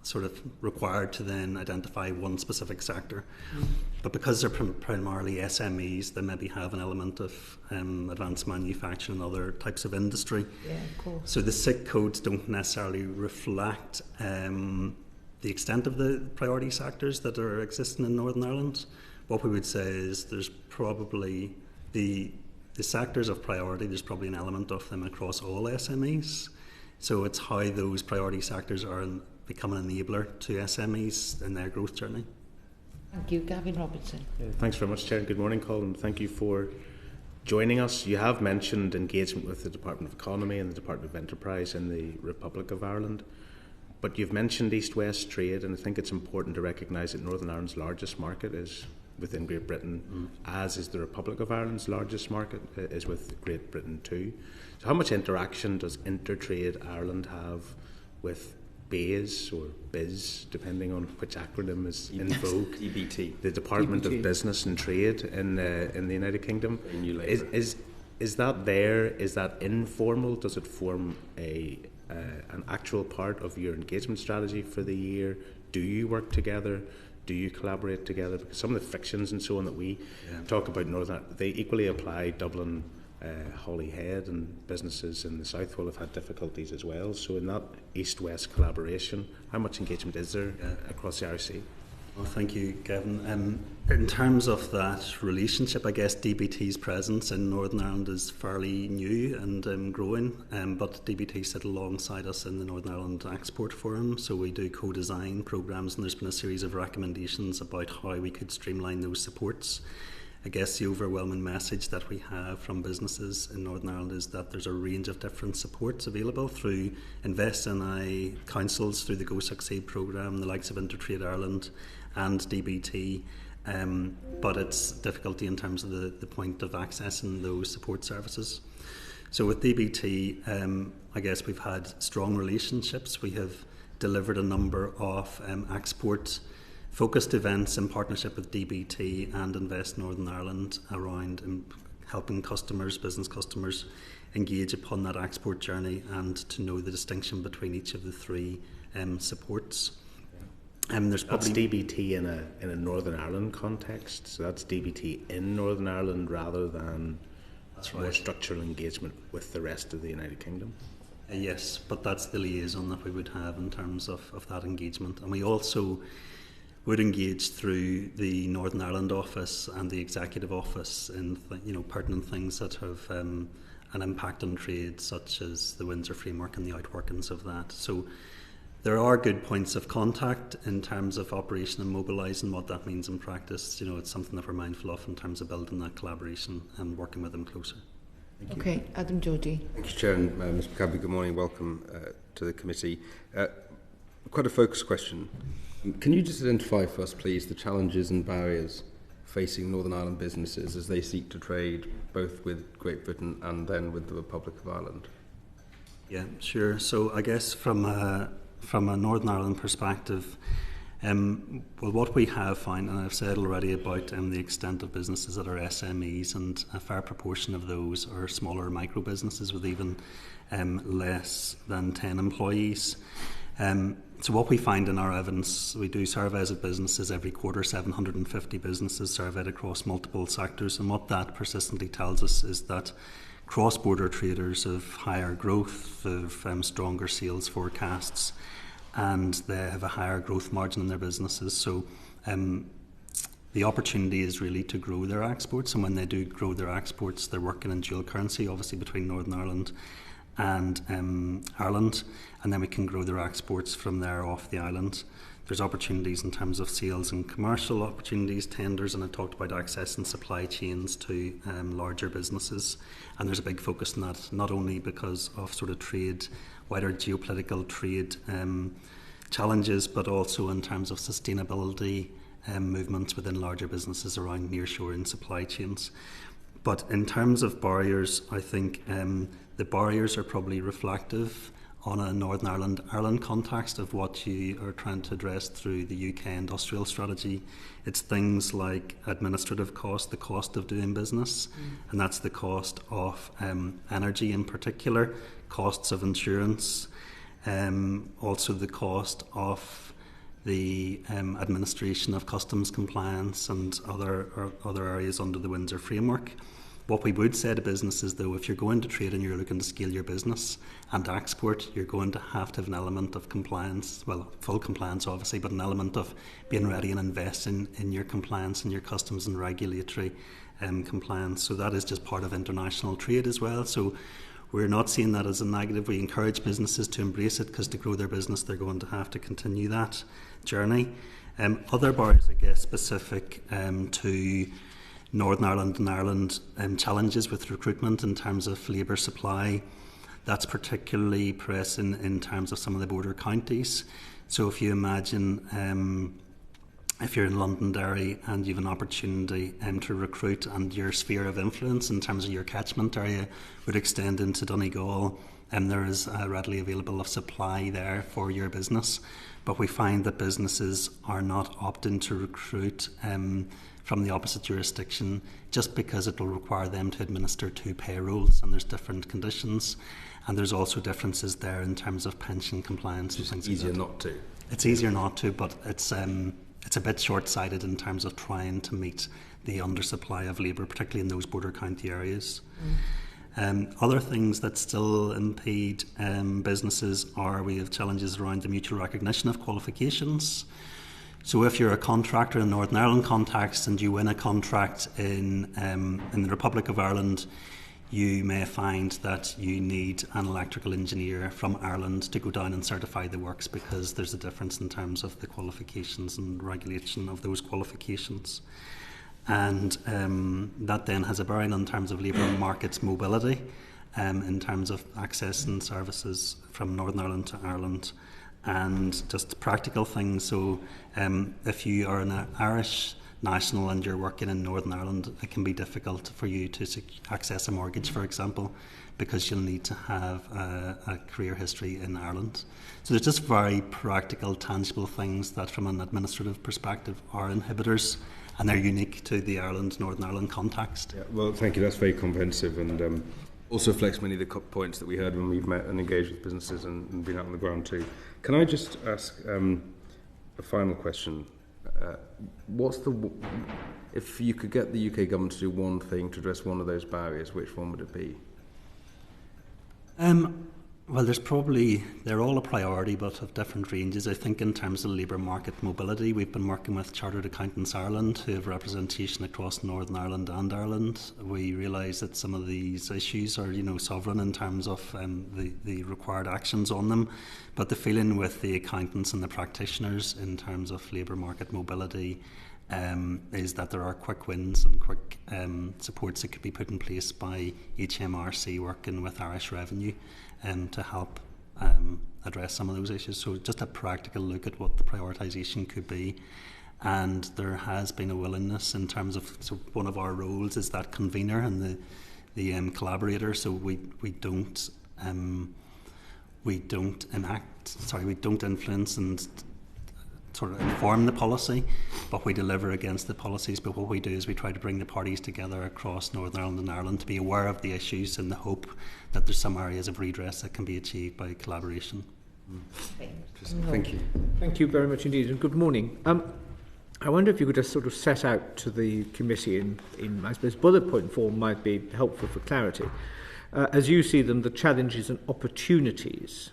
Speaker 8: sort of required to then identify one specific sector. But because they're primarily SMEs, they maybe have an element of advanced manufacturing and other types of industry.
Speaker 1: Yeah, of course.
Speaker 8: So the SIC codes don't necessarily reflect the extent of the priority sectors that are existing in Northern Ireland. What we would say is there's probably the sectors of priority, there's probably an element of them across all SMEs. So it's how those priority sectors are become an enabler to SMEs in their growth journey.
Speaker 1: Thank you. Gavin Robertson.
Speaker 5: Thanks very much, Chair, and good morning, Colin. Thank you for joining us. You have mentioned engagement with the Department of Economy and the Department of Enterprise in the Republic of Ireland, but you've mentioned East-West trade, and I think it's important to recognise that Northern Ireland's largest market is within Great Britain, as is the Republic of Ireland's largest market is with Great Britain too. So how much interaction does Intertrade Ireland have with BAIS or BIS, depending on which acronym is in vogue?
Speaker 6: DBT.
Speaker 5: The Department
Speaker 6: DBT.
Speaker 5: of Business and Trade in the United Kingdom. Is that there? Is that informal? Does it form an actual part of your engagement strategy for the year? Do you work together? Do you collaborate together? Because some of the frictions and so on that we talk about in Northern Ireland, they equally apply Dublin, Holyhead, and businesses in the south will have had difficulties as well. So in that east-west collaboration, how much engagement is there across the IRC?
Speaker 8: Well, thank you, Gavin. In terms of that relationship, I guess DBT's presence in Northern Ireland is fairly new and growing, but DBT sit alongside us in the Northern Ireland Export Forum, so we do co-design programmes, and there's been a series of recommendations about how we could streamline those supports. I guess the overwhelming message that we have from businesses in Northern Ireland is that there's a range of different supports available through Invest NI councils, through the Go Succeed programme, the likes of Intertrade Ireland and DBT, but it's difficulty in terms of the point of accessing those support services. So with DBT, I guess we've had strong relationships. We have delivered a number of export focused events in partnership with DBT and Invest Northern Ireland around helping customers, business customers, engage upon that export journey and to know the distinction between each of the three supports. There's
Speaker 5: that's DBT in a Northern Ireland context, so that's DBT in Northern Ireland rather than more structural engagement with the rest of the United Kingdom.
Speaker 8: Yes, but that's the liaison that we would have in terms of that engagement, and we also would engage through the Northern Ireland office and the executive office in pertinent things that have an impact on trade, such as the Windsor framework and the outworkings of that. So there are good points of contact in terms of operation and mobilising what that means in practice. It's something that we're mindful of in terms of building that collaboration and working with them closer.
Speaker 1: Okay, Adam Georgie.
Speaker 6: Thank you, Chair, and Ms McCabrey, good morning. Welcome to the committee. Quite a focused question. Can you just identify for us, please, the challenges and barriers facing Northern Ireland businesses as they seek to trade both with Great Britain and then with the Republic of Ireland?
Speaker 8: Yeah, sure. So I guess from a Northern Ireland perspective, what we have found, and I've said already about the extent of businesses that are SMEs, and a fair proportion of those are smaller micro businesses with even less than 10 employees. So what we find in our evidence, we do surveys of businesses every quarter, 750 businesses surveyed across multiple sectors, and what that persistently tells us is that cross-border traders have higher growth, have stronger sales forecasts, and they have a higher growth margin in their businesses. So the opportunity is really to grow their exports, and when they do grow their exports, they're working in dual currency, obviously between Northern Ireland and Ireland, and then we can grow their exports from there off the island. There's opportunities in terms of sales and commercial opportunities, tenders, and I talked about accessing supply chains to larger businesses, and there's a big focus on that, not only because of sort of trade, wider geopolitical trade challenges, but also in terms of sustainability movements within larger businesses around nearshoring supply chains. But in terms of barriers, I think the barriers are probably reflective on a Northern Ireland context of what you are trying to address through the UK industrial strategy. It's things like administrative cost, the cost of doing business, and that's the cost of energy in particular, costs of insurance, also the cost of the administration of customs compliance and other areas under the Windsor framework. What we would say to businesses, though, if you're going to trade and you're looking to scale your business and export, you're going to have an element of compliance, well, full compliance obviously, but an element of being ready and investing in your compliance and your customs and regulatory compliance. So that is just part of international trade as well. So we're not seeing that as a negative. We encourage businesses to embrace it, because to grow their business, they're going to have to continue that journey. Other barriers, I guess, specific to Northern Ireland and Ireland challenges with recruitment in terms of labour supply. That's particularly pressing in terms of some of the border counties. So if you imagine if you're in Londonderry and you have an opportunity to recruit, and your sphere of influence in terms of your catchment area would extend into Donegal, there is readily available of supply there for your business. But we find that businesses are not opting to recruit from the opposite jurisdiction just because it will require them to administer 2 payrolls, and there's different conditions, and there's also differences there in terms of pension compliance.
Speaker 6: It's
Speaker 8: and things
Speaker 6: easier
Speaker 8: like that.
Speaker 6: not to.
Speaker 8: It's easier not to, but it's a bit short-sighted in terms of trying to meet the undersupply of labour, particularly in those border county areas. Other things that still impede businesses are we have challenges around the mutual recognition of qualifications. So if you're a contractor in Northern Ireland context and you win a contract in the Republic of Ireland, you may find that you need an electrical engineer from Ireland to go down and certify the works because there's a difference in terms of the qualifications and regulation of those qualifications. And that then has a bearing in terms of labour markets mobility, in terms of accessing services from Northern Ireland to Ireland, and just practical things. So if you are an Irish national and you're working in Northern Ireland, it can be difficult for you to access a mortgage, for example, because you'll need to have a career history in Ireland. So there's just very practical, tangible things that from an administrative perspective are inhibitors, and they're unique to the Northern Ireland context.
Speaker 6: Yeah, well, thank you. That's very comprehensive, and also reflects many of the points that we heard when we've met and engaged with businesses and been out on the ground too. Can I just ask a final question? If you could get the UK government to do one thing to address one of those barriers, which one would it be?
Speaker 8: Well, they're all a priority, but of different ranges. I think in terms of labour market mobility, we've been working with Chartered Accountants Ireland, who have representation across Northern Ireland and Ireland. We realise that some of these issues are, sovereign in terms of the required actions on them. But the feeling with the accountants and the practitioners in terms of labour market mobility is that there are quick wins and quick supports that could be put in place by HMRC working with Irish Revenue to help address some of those issues. So just a practical look at what the prioritisation could be. And there has been a willingness in terms of, so one of our roles is that convener and the collaborator. So we don't influence and sort of inform the policy, but we deliver against the policies. But what we do is we try to bring the parties together across Northern Ireland and Ireland to be aware of the issues in the hope that there's some areas of redress that can be achieved by collaboration.
Speaker 6: Thank you.
Speaker 9: Thank you very much indeed, and good morning. I wonder if you could just sort of set out to the committee in I suppose, bullet point form might be helpful for clarity. As you see them, the challenges and opportunities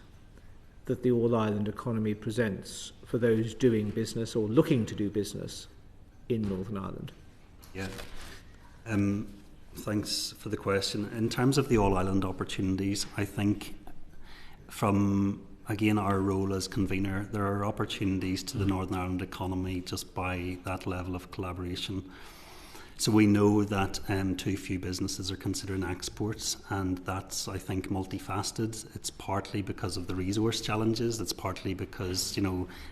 Speaker 9: that the all-island economy presents for those doing business or looking to do business in Northern Ireland.
Speaker 8: Yeah. Thanks for the question. In terms of the all-island opportunities, I think from, again, our role as convener, there are opportunities to the Northern Ireland economy just by that level of collaboration. So we know that too few businesses are considering exports, and that's, I think, multifaceted. It's partly because of the resource challenges. It's partly because,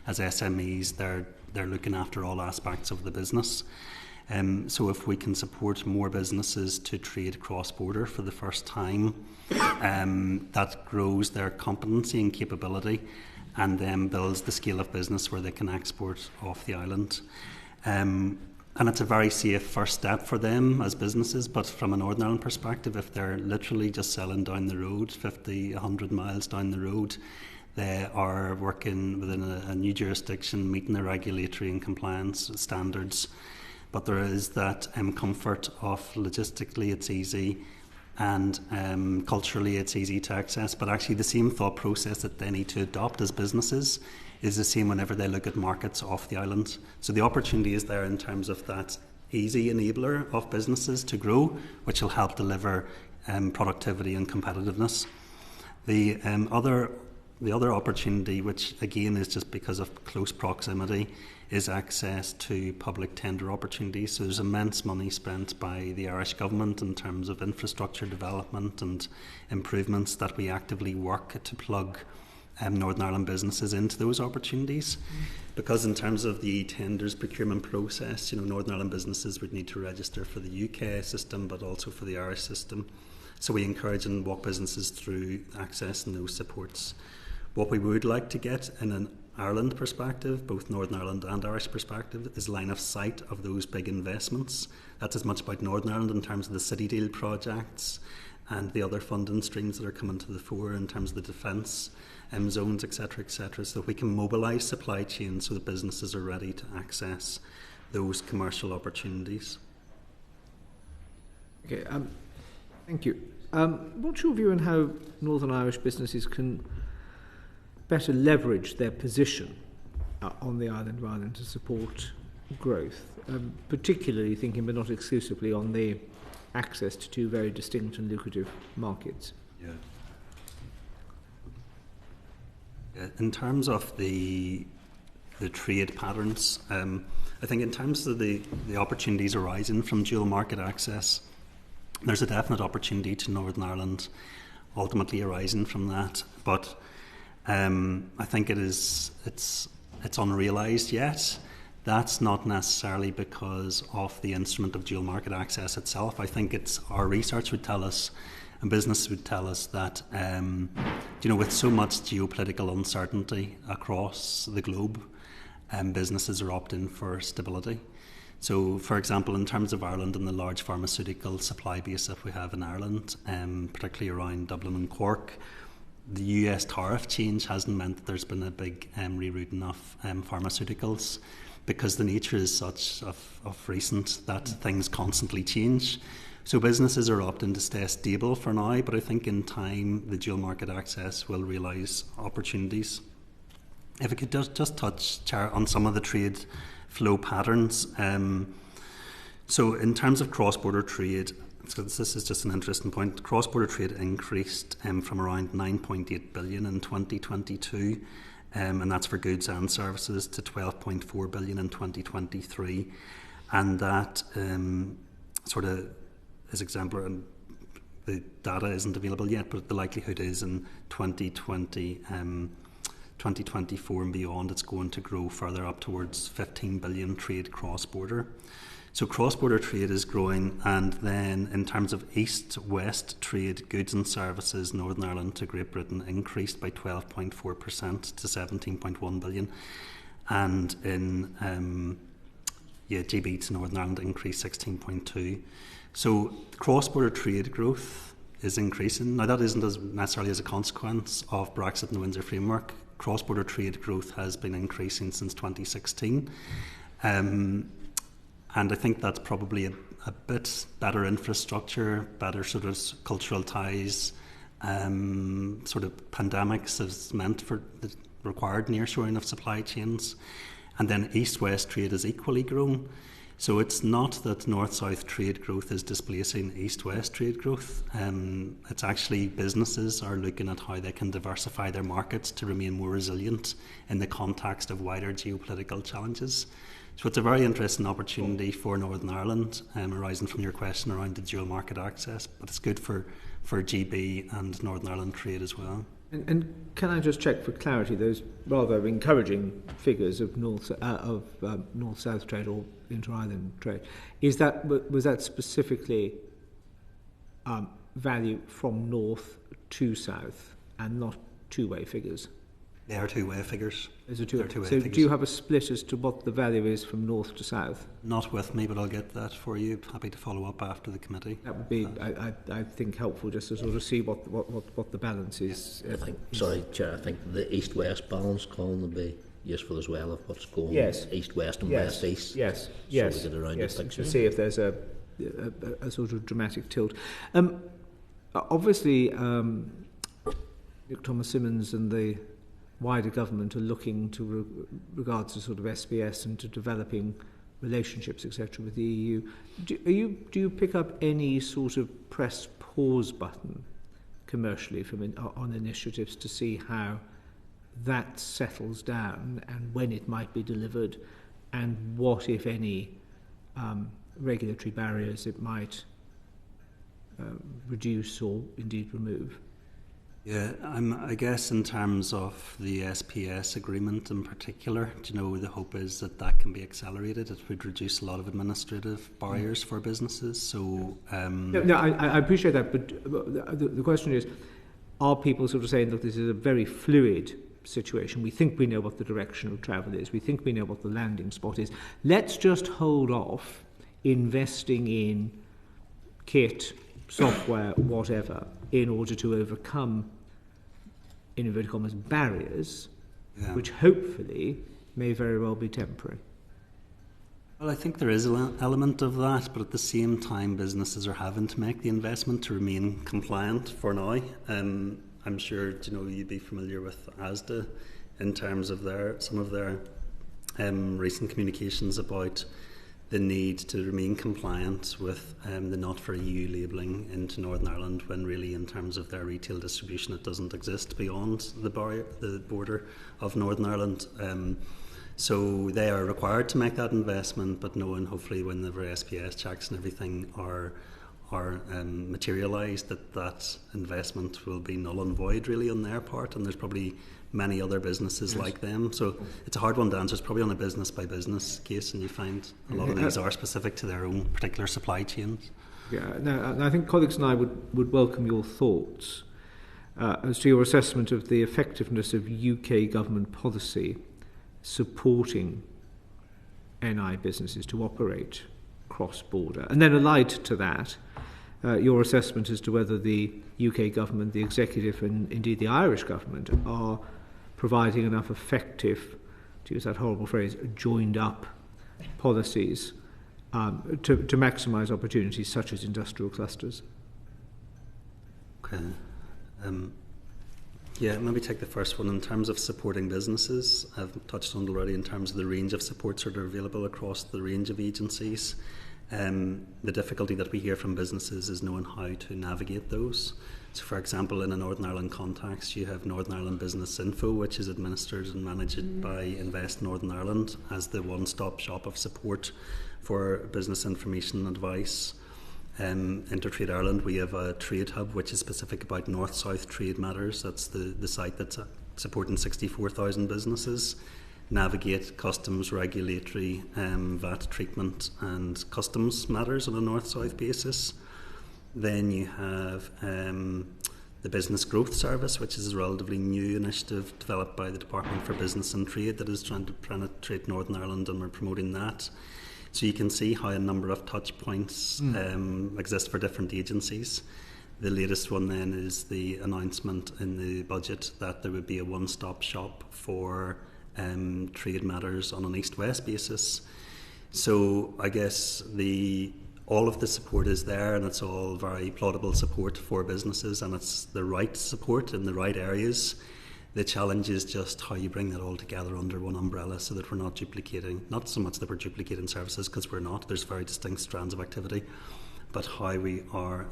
Speaker 8: as SMEs, they're looking after all aspects of the business. So if we can support more businesses to trade cross-border for the first time, that grows their competency and capability, and then builds the scale of business where they can export off the island. And it's a very safe first step for them as businesses, but from a Northern Ireland perspective, if they're literally just selling down the road, 50, 100 miles down the road, they are working within a new jurisdiction, meeting the regulatory and compliance standards. But there is that comfort of logistically it's easy, and culturally it's easy to access, but actually the same thought process that they need to adopt as businesses is the same whenever they look at markets off the island. So the opportunity is there in terms of that easy enabler of businesses to grow, which will help deliver productivity and competitiveness. The other opportunity, which again is just because of close proximity, is access to public tender opportunities. So there's immense money spent by the Irish government in terms of infrastructure development and improvements that we actively work to plug Northern Ireland businesses into those opportunities. Because in terms of the tenders procurement process, Northern Ireland businesses would need to register for the UK system but also for the Irish system. So we encourage and walk businesses through accessing those supports. What we would like to get in an Ireland perspective, both Northern Ireland and Irish perspective, is line of sight of those big investments. That's as much about Northern Ireland in terms of the City Deal projects and the other funding streams that are coming to the fore in terms of the defence zones, etc., so that we can mobilise supply chains so that businesses are ready to access those commercial opportunities.
Speaker 9: Okay, thank you. What's your view on how Northern Irish businesses can better leverage their position on the island of Ireland to support growth, particularly thinking but not exclusively on the access to two very distinct and lucrative markets?
Speaker 8: In terms of the trade patterns, I think in terms of the opportunities arising from dual market access, there's a definite opportunity to Northern Ireland ultimately arising from that. But I think it's unrealised yet. That's not necessarily because of the instrument of dual market access itself. I think our research would tell us, and business would tell us that, with so much geopolitical uncertainty across the globe, businesses are opting for stability. So, for example, in terms of Ireland and the large pharmaceutical supply base that we have in Ireland, particularly around Dublin and Cork, the US tariff change hasn't meant that there's been a big rerouting of pharmaceuticals, because the nature is such of recent that things constantly change. So businesses are opting to stay stable for now, but I think in time the dual market access will realise opportunities. If I could just touch, Chair, on some of the trade flow patterns. So in terms of cross-border trade, so this is just an interesting point. Cross-border trade increased from around 9.8 billion in 2022, and that's for goods and services, to 12.4 billion in 2023. And that sort of is exemplar, and the data isn't available yet, but the likelihood is in 2024 and beyond, it's going to grow further up towards 15 billion trade cross-border. So cross-border trade is growing, and then in terms of east-west trade, goods and services, Northern Ireland to Great Britain increased by 12.4% to 17.1 billion, and in GB to Northern Ireland increased 16.2. So cross-border trade growth is increasing. Now that isn't necessarily as a consequence of Brexit and the Windsor Framework. Cross-border trade growth has been increasing since 2016. And I think that's probably a bit better infrastructure, better sort of cultural ties, sort of pandemics has meant for the required nearshoring of supply chains. And then east-west trade has equally grown. So it's not that north-south trade growth is displacing east-west trade growth. It's actually businesses are looking at how they can diversify their markets to remain more resilient in the context of wider geopolitical challenges. So it's a very interesting opportunity for Northern Ireland, arising from your question around the dual market access, but it's good for GB and Northern Ireland trade as well.
Speaker 9: And can I just check for clarity those rather encouraging figures of north-south trade or inter-island trade? Was that specifically value from north to south and not two-way figures?
Speaker 8: They are two-way figures.
Speaker 9: So do you have a split as to what the value is from north to south?
Speaker 8: Not with me, but I'll get that for you. Happy to follow up after the committee.
Speaker 9: That would be, I think, helpful just to sort of see what the balance is.
Speaker 3: Sorry, Chair, I think the east-west balance, Colin, would be useful as well of what's going east-west and west-east.
Speaker 9: Yes.
Speaker 3: So we get around the picture.
Speaker 9: To see if there's a sort of dramatic tilt. Obviously, Nick Thomas Symonds and the wider government are looking to regards to sort of SBS and to developing relationships, etc., with the EU. Do you pick up any sort of press pause button commercially on initiatives to see how that settles down and when it might be delivered and what, if any, regulatory barriers it might reduce or indeed remove?
Speaker 8: Yeah, I guess in terms of the SPS agreement in particular, the hope is that can be accelerated. It would reduce a lot of administrative barriers for businesses. So,
Speaker 9: I appreciate that, but the question is, are people sort of saying that this is a very fluid situation? We think we know what the direction of travel is. We think we know what the landing spot is. Let's just hold off investing in kit, software, whatever, in order to overcome, in inverted commas, barriers, which hopefully may very well be temporary.
Speaker 8: Well, I think there is an element of that, but at the same time, businesses are having to make the investment to remain compliant for now. I'm sure you'd be familiar with ASDA in terms of some of their recent communications about the need to remain compliant with the not for EU labelling into Northern Ireland, when really in terms of their retail distribution it doesn't exist beyond the border of Northern Ireland. So they are required to make that investment, but knowing hopefully when the SPS checks and everything are materialised, that investment will be null and void really on their part, and there's probably many other businesses like them. So it's a hard one to answer. It's probably on a business by business case, and you find a lot of these are specific to their own particular supply chains.
Speaker 9: Yeah, now I think colleagues and I would welcome your thoughts as to your assessment of the effectiveness of UK government policy supporting NI businesses to operate cross-border. And then allied to that, your assessment as to whether the UK government, the executive and indeed the Irish government are providing enough effective, to use that horrible phrase, joined up policies to maximise opportunities such as industrial clusters.
Speaker 8: Okay. Maybe take the first one in terms of supporting businesses. I've touched on it already in terms of the range of supports that are available across the range of agencies. The difficulty that we hear from businesses is knowing how to navigate those. So, for example, in a Northern Ireland context, you have Northern Ireland Business Info, which is administered and managed by Invest Northern Ireland as the one-stop shop of support for business information and advice. InterTradeIreland, we have a trade hub which is specific about north-south trade matters. That's the site that's supporting 64,000 businesses navigate customs, regulatory, VAT treatment and customs matters on a north-south basis. Then you have the Business Growth Service, which is a relatively new initiative developed by the Department for Business and Trade that is trying to penetrate Northern Ireland, and we're promoting that. So you can see how a number of touch points exist for different agencies. The latest one then is the announcement in the budget that there would be a one-stop shop for trade matters on an east-west basis. So I guess all of the support is there, and it's all very plausible support for businesses, and it's the right support in the right areas. The challenge is just how you bring that all together under one umbrella so that we're not duplicating, not so much that we're duplicating services, because we're not, there's very distinct strands of activity, but how we are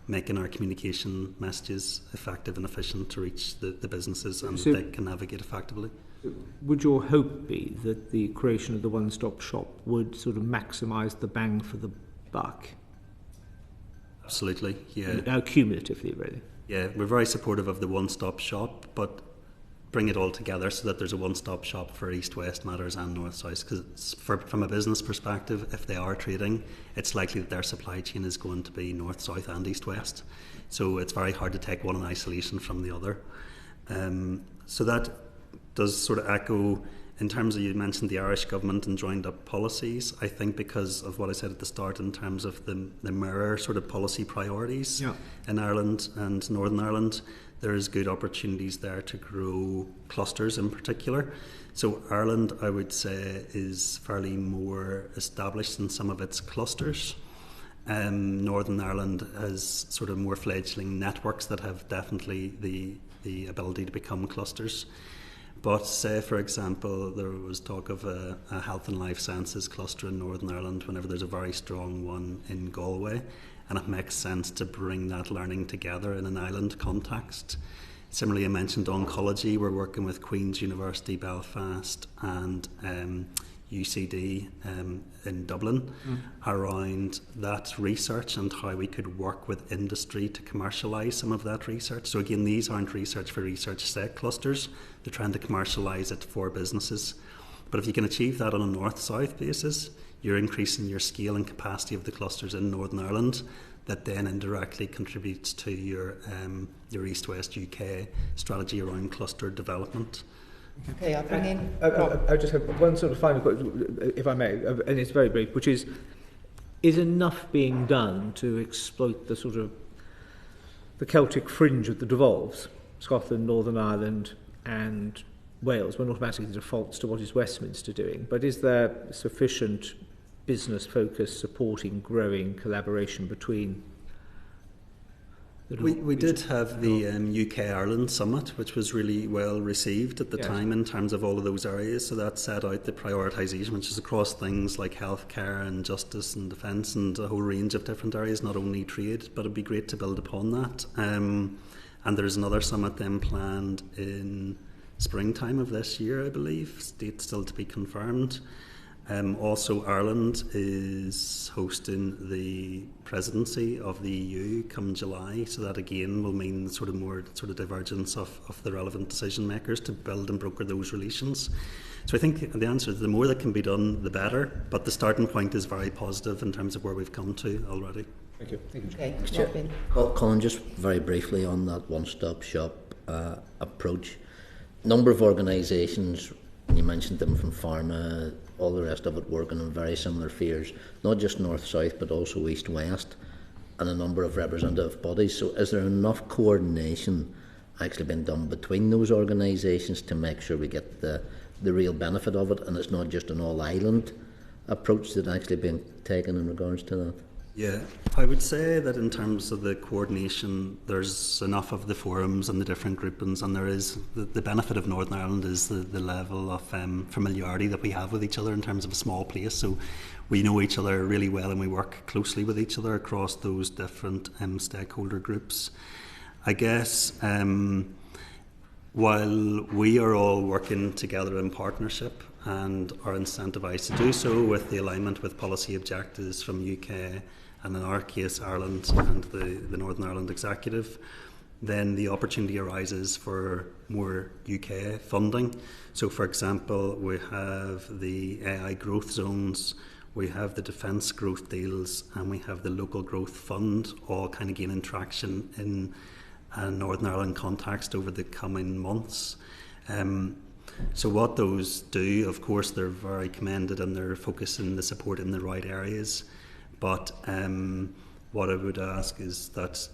Speaker 8: making our communication messages effective and efficient to reach the businesses, and so they can navigate effectively.
Speaker 9: Would your hope be that the creation of the one-stop shop would sort of maximise the bang for the buck?
Speaker 8: Absolutely, yeah.
Speaker 9: Now, cumulatively, really.
Speaker 8: Yeah, we're very supportive of the one-stop shop, but bring it all together so that there's a one-stop shop for east-west matters and north-south. Because from a business perspective, if they are trading, it's likely that their supply chain is going to be north-south and east-west. So it's very hard to take one in isolation from the other. So that does sort of echo in terms of, you mentioned the Irish government and joined up policies. I think because of what I said at the start in terms of the mirror sort of policy priorities in Ireland and Northern Ireland, there is good opportunities there to grow clusters in particular. So Ireland, I would say, is fairly more established in some of its clusters. Northern Ireland has sort of more fledgling networks that have definitely the ability to become clusters. But say, for example, there was talk of a health and life sciences cluster in Northern Ireland whenever there's a very strong one in Galway, and it makes sense to bring that learning together in an island context. Similarly, I mentioned oncology. We're working with Queen's University Belfast and UCD in Dublin around that research and how we could work with industry to commercialise some of that research. So again, these aren't research for research sake clusters, they're trying to commercialise it for businesses. But if you can achieve that on a north-south basis, you're increasing your scale and capacity of the clusters in Northern Ireland, that then indirectly contributes to your East-West UK strategy around cluster development.
Speaker 1: Okay, I'll bring in
Speaker 9: I just have one sort of final question, if I may, and it's very brief, which is enough being done to exploit the sort of the Celtic fringe that devolves, Scotland, Northern Ireland and Wales, when automatically defaults to what is Westminster doing, but is there sufficient business focus supporting growing collaboration between?
Speaker 8: We did have the UK-Ireland Summit, which was really well received at the time in terms of all of those areas. So that set out the prioritisation, which is across things like healthcare and justice and defence and a whole range of different areas, not only trade, but it'd be great to build upon that. And there's another summit then planned in springtime of this year, I believe, date still to be confirmed. Also, Ireland is hosting the presidency of the EU come July, so that again will mean more divergence of the relevant decision makers to build and broker those relations. So I think the answer is the more that can be done, the better. But the starting point is very positive in terms of where we've come to already.
Speaker 9: Thank you.
Speaker 1: Okay, Robin.
Speaker 3: Colin, just very briefly on that one-stop shop approach. Number of organisations, you mentioned them from pharma, all the rest of it working on very similar fears, not just north-south but also east-west, and a number of representative bodies. So is there enough coordination actually been done between those organisations to make sure we get the real benefit of it, and it's not just an all-island approach that's actually being taken in regards to that?
Speaker 8: Yeah, I would say that in terms of the coordination, there's enough of the forums and the different groupings, and there is the benefit of Northern Ireland is the level of familiarity that we have with each other in terms of a small place. So we know each other really well and we work closely with each other across those different stakeholder groups. I guess while we are all working together in partnership and are incentivised to do so with the alignment with policy objectives from UK and in our case Ireland and the Northern Ireland Executive, then the opportunity arises for more UK funding. So for example, we have the AI growth zones, we have the defence growth deals, and we have the local growth fund, all kind of gaining traction in a Northern Ireland context over the coming months. So what those do, of course, they're very commended and they're focusing the support in the right areas. But what I would ask is that,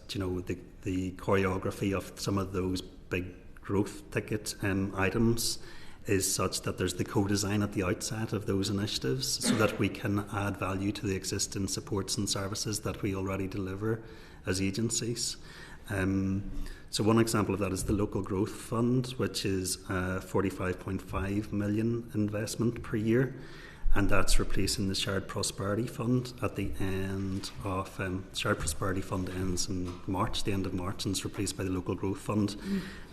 Speaker 8: the choreography of some of those big growth ticket items is such that there's the co-design at the outset of those initiatives so that we can add value to the existing supports and services that we already deliver as agencies. So one example of that is the Local Growth Fund, which is a 45.5 million investment per year, and that's replacing the Shared Prosperity Fund at the end of Shared Prosperity Fund ends in March, the end of March, and it's replaced by the Local Growth Fund.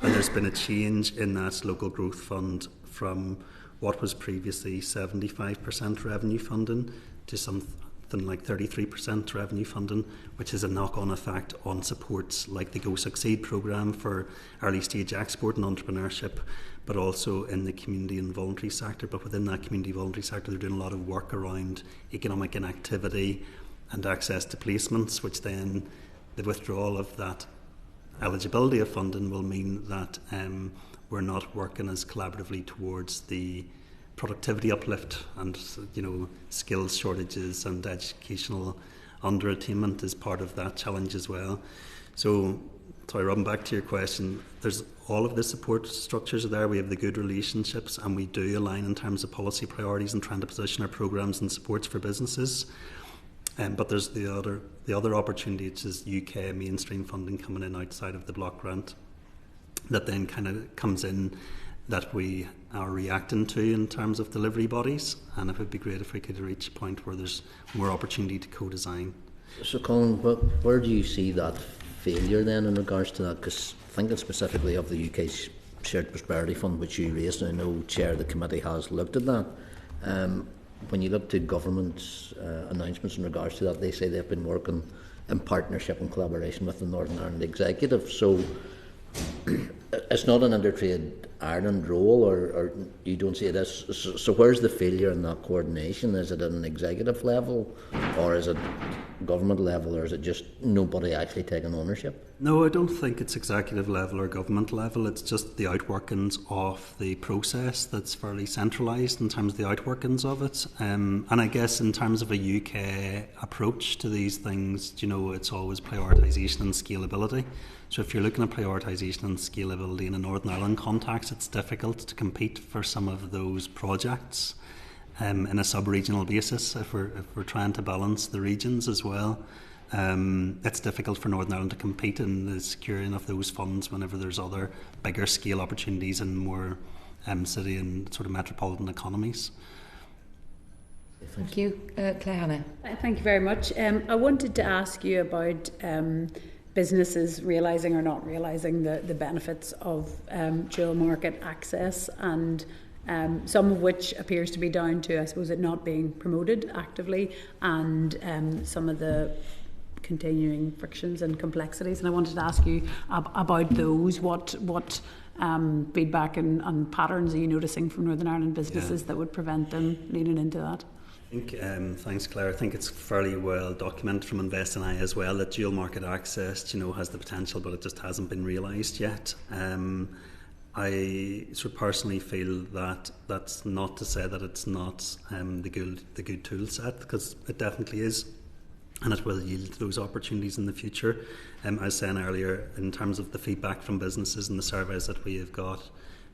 Speaker 8: And there's been a change in that Local Growth Fund from what was previously 75% revenue funding to something like 33% revenue funding, which has a knock-on effect on supports like the Go Succeed programme for early stage export and entrepreneurship, but also in the community and voluntary sector. But within that community voluntary sector, they're doing a lot of work around economic inactivity and access to placements, which then the withdrawal of that eligibility of funding will mean that we're not working as collaboratively towards the productivity uplift and skills shortages and educational underattainment is part of that challenge as well. So Robin, back to your question, there's all of the support structures are there. We have the good relationships and we do align in terms of policy priorities and trying to position our programmes and supports for businesses. But there's the other opportunity, which is UK mainstream funding coming in outside of the block grant that then kind of comes in that we are reacting to in terms of delivery bodies, and it would be great if we could reach a point where there's more opportunity to co-design.
Speaker 3: So Colin, where do you see that failure then in regards to that? Because thinking specifically of the UK Shared Prosperity Fund, which you raised, I know Chair of the committee has looked at that. When you look to government's announcements in regards to that, they say they've been working in partnership and collaboration with the Northern Ireland Executive. So it's not an Intertrade Ireland role, or you don't see it as. So where's the failure in that coordination? Is it at an executive level, or is it government level, or is it just nobody actually taking ownership?
Speaker 8: No, I don't think it's executive level or government level. It's just the outworkings of the process that's fairly centralised in terms of the outworkings of it. And I guess in terms of a UK approach to these things, it's always prioritisation and scalability. So if you're looking at prioritisation and scalability in a Northern Ireland context, it's difficult to compete for some of those projects in a sub-regional basis if we're trying to balance the regions as well. It's difficult for Northern Ireland to compete in the securing of those funds whenever there's other bigger scale opportunities in more city and sort of metropolitan economies.
Speaker 1: Thank you. Claire Hannah.
Speaker 4: Thank you very much. I wanted to ask you about businesses realising or not realising the benefits of dual market access, and some of which appears to be down to, I suppose, it not being promoted actively, and some of the continuing frictions and complexities. And I wanted to ask you about those. What feedback and patterns are you noticing from Northern Ireland businesses that would prevent them leaning into that?
Speaker 8: I think, thanks Claire, I think it's fairly well documented from Invest and I as well that dual market access has the potential, but it just hasn't been realised yet. I sort of personally feel that that's not to say that it's not the good tool set, because it definitely is, and it will yield those opportunities in the future. I was saying earlier, in terms of the feedback from businesses and the surveys that we have got,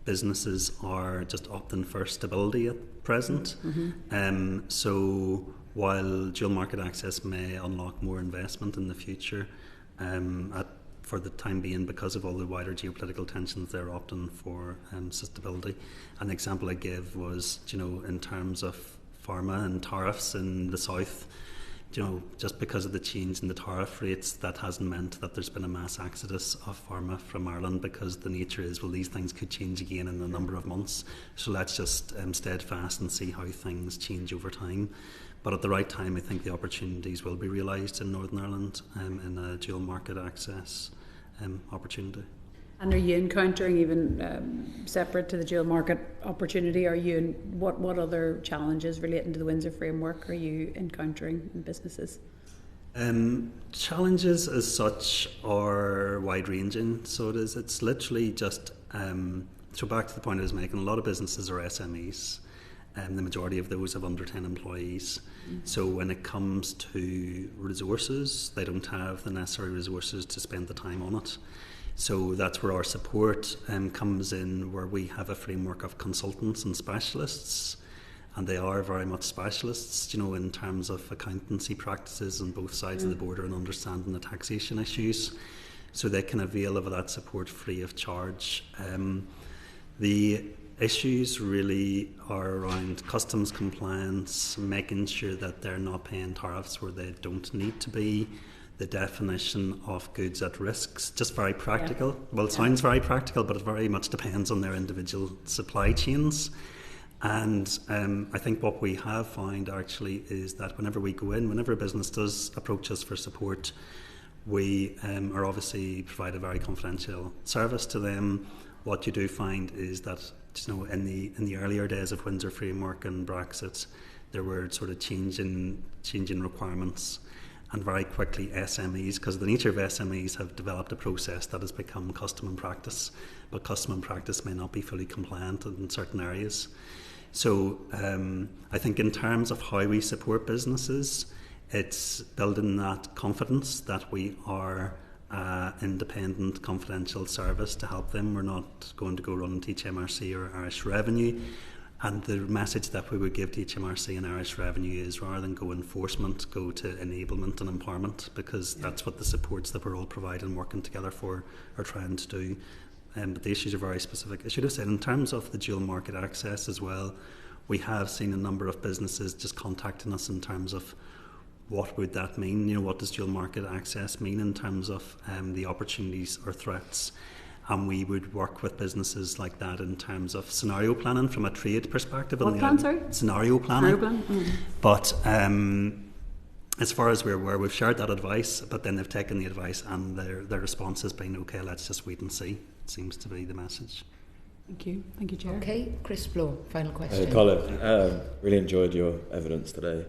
Speaker 8: businesses are just opting for stability at present. Mm-hmm. So while dual market access may unlock more investment in the future, for the time being, because of all the wider geopolitical tensions, they're opting for stability. An example I gave was, in terms of pharma and tariffs in the south, just because of the change in the tariff rates, that hasn't meant that there's been a mass exodus of pharma from Ireland, because the nature is, well, these things could change again in a number of months. So let's just steadfast and see how things change over time. But at the right time, I think the opportunities will be realised in Northern Ireland in a dual market access opportunity.
Speaker 4: And are you encountering, even separate to the dual market opportunity, what other challenges relating to the Windsor framework are you encountering in businesses?
Speaker 8: Challenges as such are wide-ranging. So it's literally just, so back to the point I was making, a lot of businesses are SMEs. The majority of those have under 10 employees. Mm-hmm. So when it comes to resources, they don't have the necessary resources to spend the time on it. So that's where our support comes in, where we have a framework of consultants and specialists, and they are very much specialists, in terms of accountancy practices on both sides of the border and understanding the taxation issues. So they can avail of that support free of charge. The issues really are around customs compliance, making sure that they're not paying tariffs where they don't need to be, the definition of goods at risks, just very practical. Yeah. Well, it sounds very practical, but it very much depends on their individual supply chains. And I think what we have found actually is that whenever we go in, whenever a business does approach us for support, we are obviously provide a very confidential service to them. What you do find is that, in the earlier days of Windsor Framework and Brexit, there were sort of changing requirements, and very quickly SMEs, because the nature of SMEs, have developed a process that has become custom and practice, but custom and practice may not be fully compliant in certain areas. So I think in terms of how we support businesses, it's building that confidence that we are independent, confidential service to help them. We're not going to go run and teach MRC or Irish Revenue. And the message that we would give to HMRC and Irish Revenue is, rather than go enforcement, go to enablement and empowerment, because that's what the supports that we're all providing and working together for are trying to do. But the issues are very specific. I should have said, in terms of the dual market access as well, we have seen a number of businesses just contacting us in terms of what would that mean? What does dual market access mean in terms of the opportunities or threats? and we would work with businesses like that in terms of scenario planning from a trade perspective.
Speaker 4: What plan, sorry?
Speaker 8: Scenario planning.
Speaker 4: Scenario plan? Mm.
Speaker 8: But as far as we're aware, we've shared that advice, but then they've taken the advice and their response has been, okay, let's just wait and see. It seems to be the message.
Speaker 4: Thank you. Thank you, Chair.
Speaker 1: Okay, Chris Blow, final question.
Speaker 10: Colin, really enjoyed your evidence today.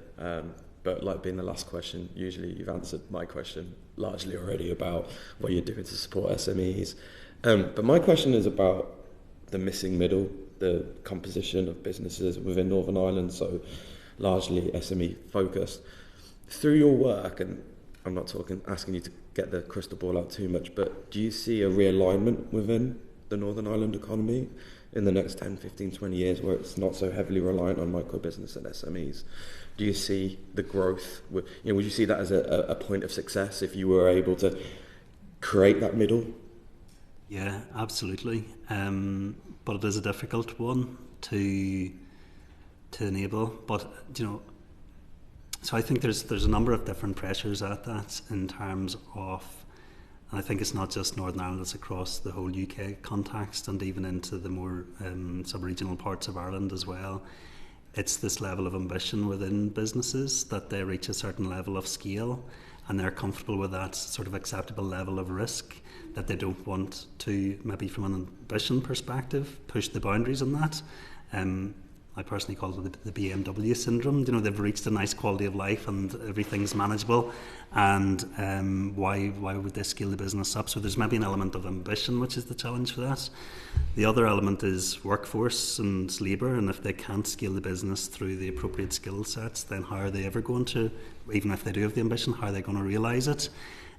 Speaker 10: But like being the last question, usually you've answered my question largely already about what you're doing to support SMEs. But my question is about the missing middle, the composition of businesses within Northern Ireland, so largely SME focused. Through your work, and I'm not asking you to get the crystal ball out too much, but do you see a realignment within the Northern Ireland economy in the next 10, 15, 20 years where it's not so heavily reliant on micro-business and SMEs? Do you see the growth? Would you see that as a point of success if you were able to create that middle?
Speaker 8: Yeah, absolutely. But it is a difficult one to enable. But, so I think there's a number of different pressures at that in terms of, and I think it's not just Northern Ireland, it's across the whole UK context and even into the more sub-regional parts of Ireland as well. It's this level of ambition within businesses that they reach a certain level of scale and they're comfortable with that sort of acceptable level of risk, that they don't want to, maybe from an ambition perspective, push the boundaries on that. I personally call it the BMW syndrome. They've reached a nice quality of life and everything's manageable, and why would they scale the business up? So there's maybe an element of ambition, which is the challenge for that. The other element is workforce and labour, and if they can't scale the business through the appropriate skill sets, then how are they ever going to, even if they do have the ambition, how are they going to realise it?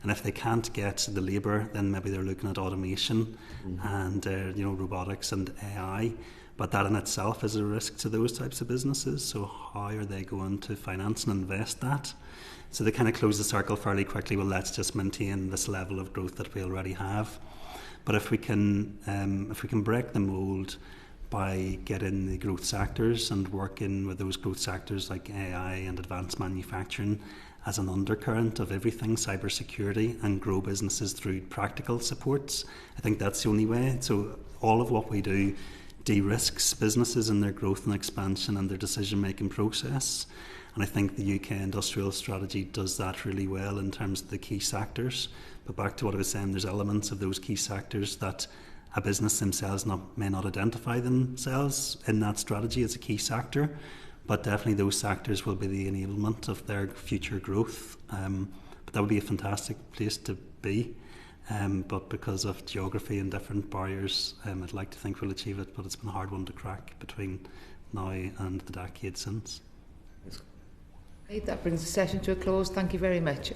Speaker 8: And if they can't get the labour, then maybe they're looking at automation and robotics and AI. But that in itself is a risk to those types of businesses. So how are they going to finance and invest that? So they kind of close the circle fairly quickly. Well, let's just maintain this level of growth that we already have. But if we can break the mould by getting the growth sectors and working with those growth sectors like AI and advanced manufacturing as an undercurrent of everything, cybersecurity, and grow businesses through practical supports, I think that's the only way. So all of what we do de-risks businesses in their growth and expansion and their decision-making process. And I think the UK industrial strategy does that really well in terms of the key sectors. But back to what I was saying, there's elements of those key sectors that a business themselves may not identify themselves in that strategy as a key sector, but definitely those sectors will be the enablement of their future growth. But that would be a fantastic place to be. But because of geography and different barriers, I'd like to think we'll achieve it, but it's been a hard one to crack between now and the decade since.
Speaker 1: Okay, that brings the session to a close. Thank you very much.